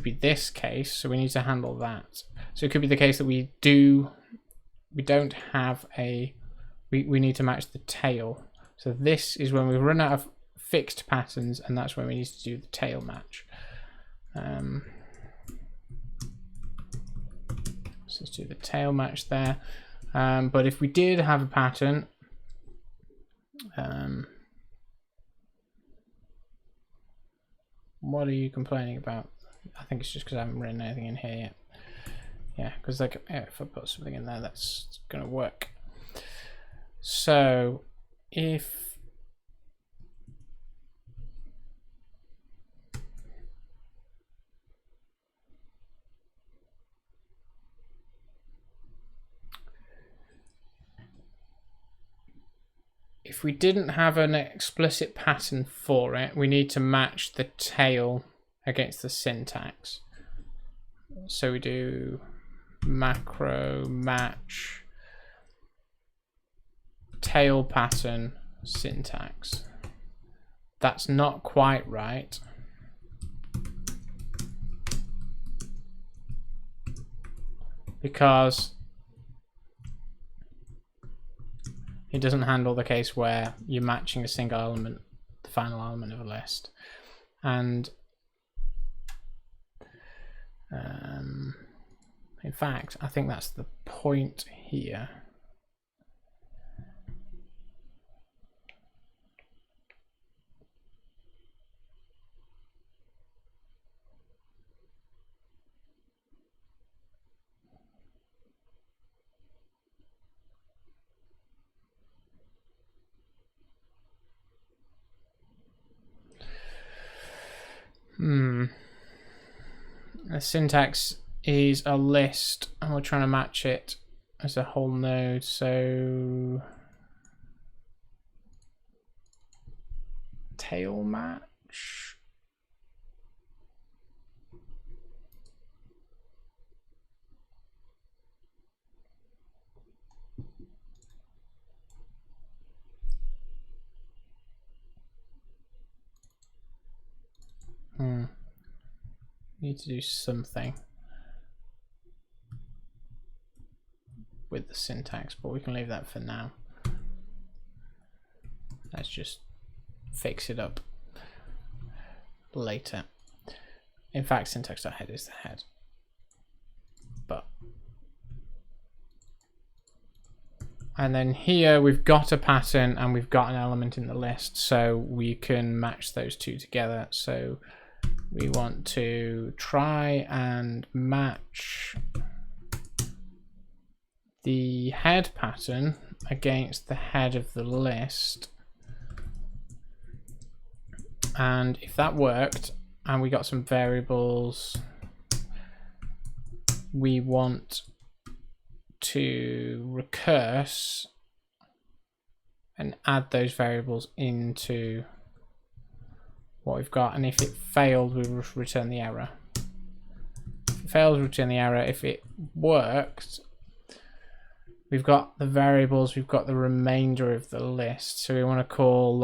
be this case, so we need to handle that. So it could be the case that we don't have we need to match the tail. So this is when we run out of fixed patterns, and that's when we need to do the tail match. So let's do the tail match there. But if we did have a pattern, what are you complaining about? I think it's just because I haven't written anything in here yet. Yeah, because like if I put something in there, that's going to work. So if we didn't have an explicit pattern for it, we need to match the tail against the syntax. So we do macro match tail pattern syntax. That's not quite right. Because it doesn't handle the case where you're matching a single element, the final element of a list. And in fact, I think that's the point here. The syntax is a list and we're trying to match it as a whole node. So tail match. Need to do something with the syntax, but we can leave that for now. Let's just fix it up later. In fact, syntax.head is the head. And then here we've got a pattern and we've got an element in the list, so we can match those two together. So we want to try and match the head pattern against the head of the list. And if that worked and we got some variables, we want to recurse and add those variables into what we've got, and if it failed, we return the error. If it fails, we return the error. If it worked, we've got the variables, we've got the remainder of the list. So we want to call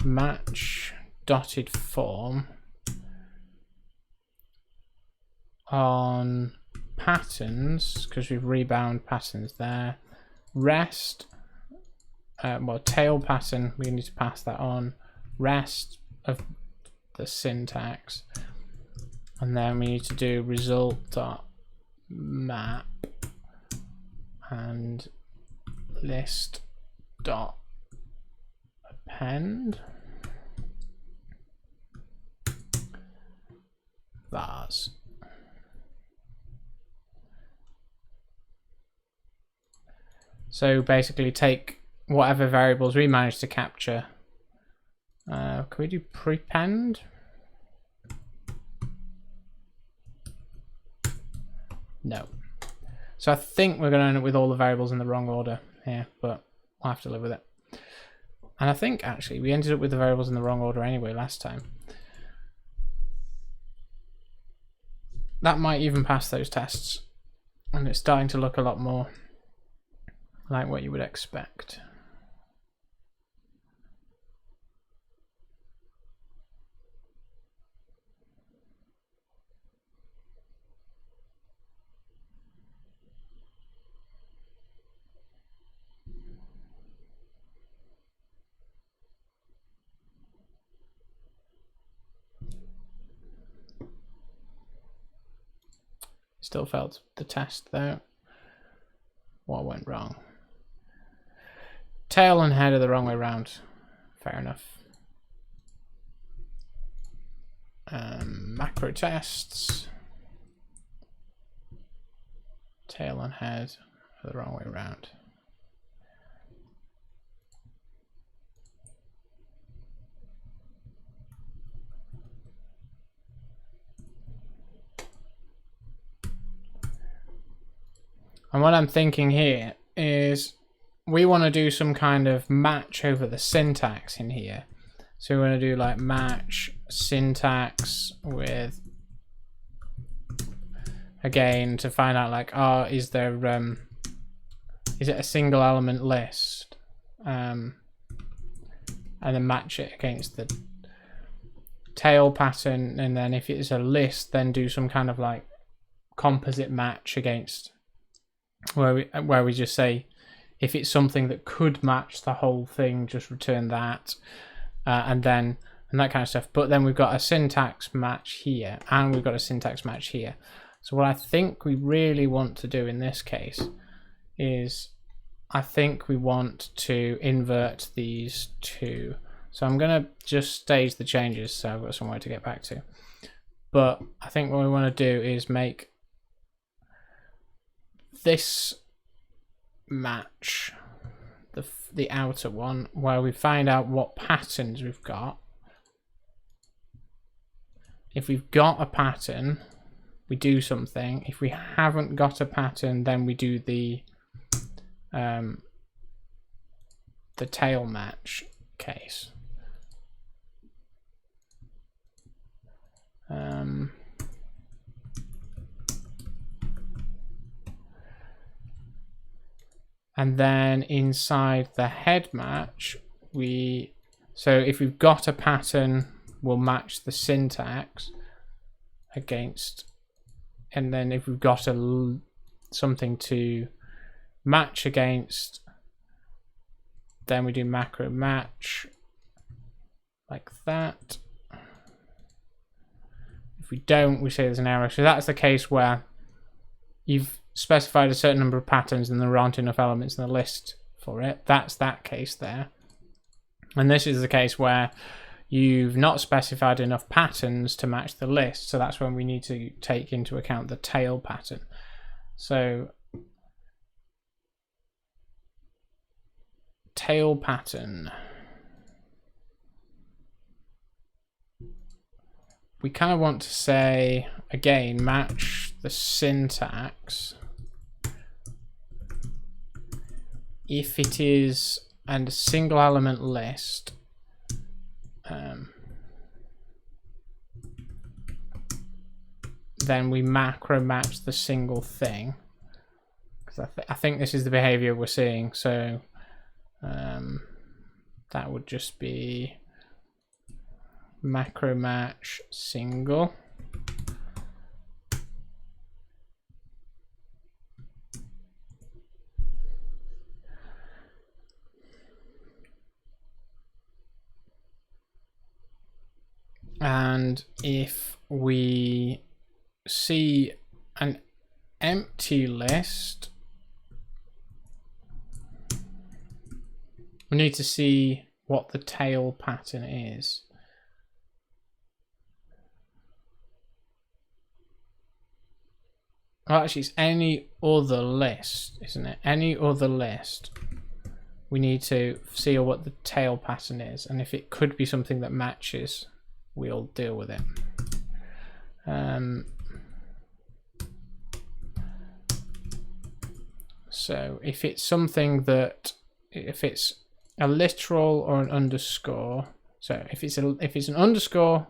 match dotted form on patterns, because we've rebound patterns there. Rest, well, tail pattern, we need to pass that on. Rest of the syntax, and then we need to do result dot map and list dot append vars. So basically take whatever variables we manage to capture. Can we do prepend? No. So I think we're going to end up with all the variables in the wrong order here, but we'll have to live with it. And I think actually we ended up with the variables in the wrong order anyway last time. That might even pass those tests. And it's starting to look a lot more like what you would expect. Still failed the test though. What went wrong? Tail and head are the wrong way around. Fair enough. Macro tests. Tail and head are the wrong way around. And what I'm thinking here is we want to do some kind of match over the syntax in here. So we want to do like match syntax with, again, to find out like, is there is it a single element list? And then match it against the tail pattern, and then if it's a list, then do some kind of like composite match against where we just say if it's something that could match the whole thing, just return that, and that kind of stuff. But then we've got a syntax match here, and we've got a syntax match here. So what I think we really want to do in this case is I think we want to invert these two. So I'm going to just stage the changes so I've got somewhere to get back to. But I think what we want to do is make this match the outer one where we find out what patterns we've got. If we've got a pattern, we do something. If we haven't got a pattern, then we do the tail match case. And then inside the head match, so if we've got a pattern, we'll match the syntax against, and then if we've got something to match against, then we do macro match like that. If we don't, we say there's an error. So that's the case where you've specified a certain number of patterns and there aren't enough elements in the list for it. That's that case there. And this is the case where you've not specified enough patterns to match the list. So that's when we need to take into account the tail pattern. So tail pattern. We kind of want to say, again, match the syntax if it is a single element list. Then we macro match the single thing, because I think this is the behavior we're seeing. So that would just be macro match single. And if we see an empty list, we need to see what the tail pattern is. well, actually it's any other list, isn't it? Any other list. We need to see what the tail pattern is, and if it could be something that matches, we'll deal with it. So if it's something that, if it's a literal or an underscore, so if it's an underscore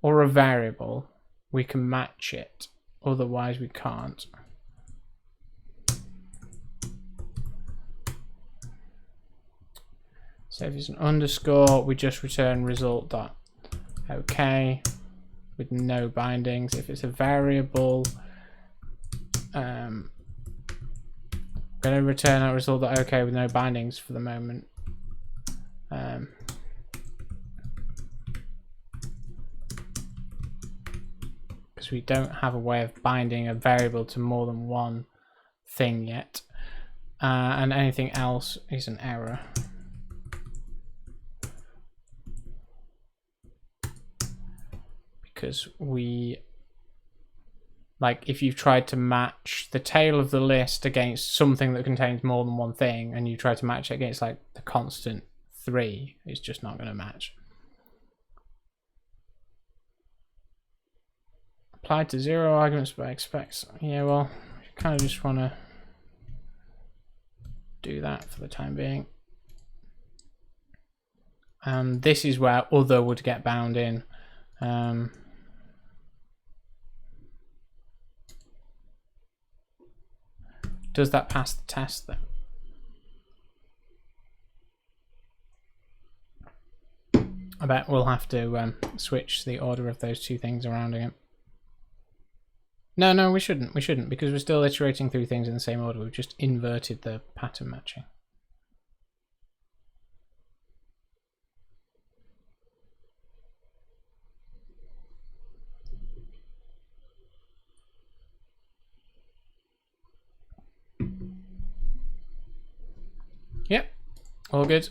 or a variable, we can match it. Otherwise, we can't. So if it's an underscore, we just return result.ok with no bindings. If it's a variable, I'm going to return our result.ok with no bindings for the moment. Because we don't have a way of binding a variable to more than one thing yet. And anything else is an error. Because we, like, if you've tried to match the tail of the list against something that contains more than one thing, and you try to match it against like the constant 3, it's just not going to match. Applied to 0 arguments by expects. Yeah, well, you kind of just want to do that for the time being. This is where other would get bound in. Does that pass the test then? I bet we'll have to switch the order of those two things around again. No, we shouldn't, because we're still iterating through things in the same order. We've just inverted the pattern matching. Yep, all good.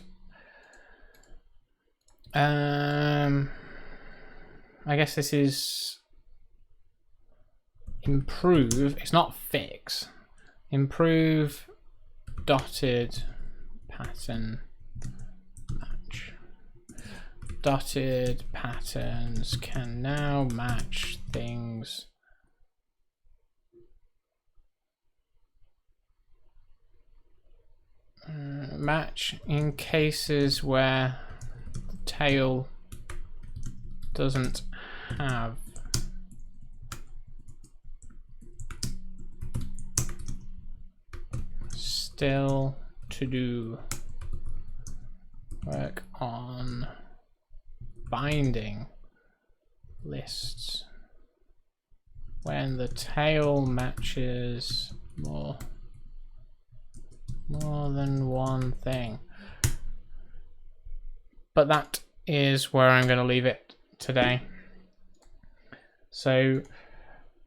I guess this is improve. It's not fix. Improve dotted pattern match. Dotted patterns can now match things match in cases where the tail doesn't have still to do work on binding lists when the tail matches more than one thing. But that is where I'm going to leave it today. So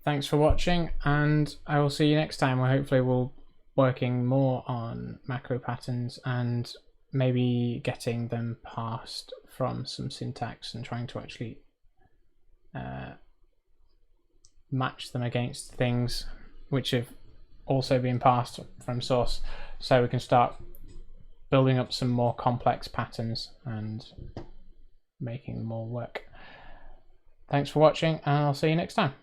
thanks for watching, and I will see you next time, where hopefully we'll working more on macro patterns and maybe getting them parsed from some syntax and trying to actually match them against things which have also been parsed from source, so we can start building up some more complex patterns and making them all work. Thanks for watching, and I'll see you next time.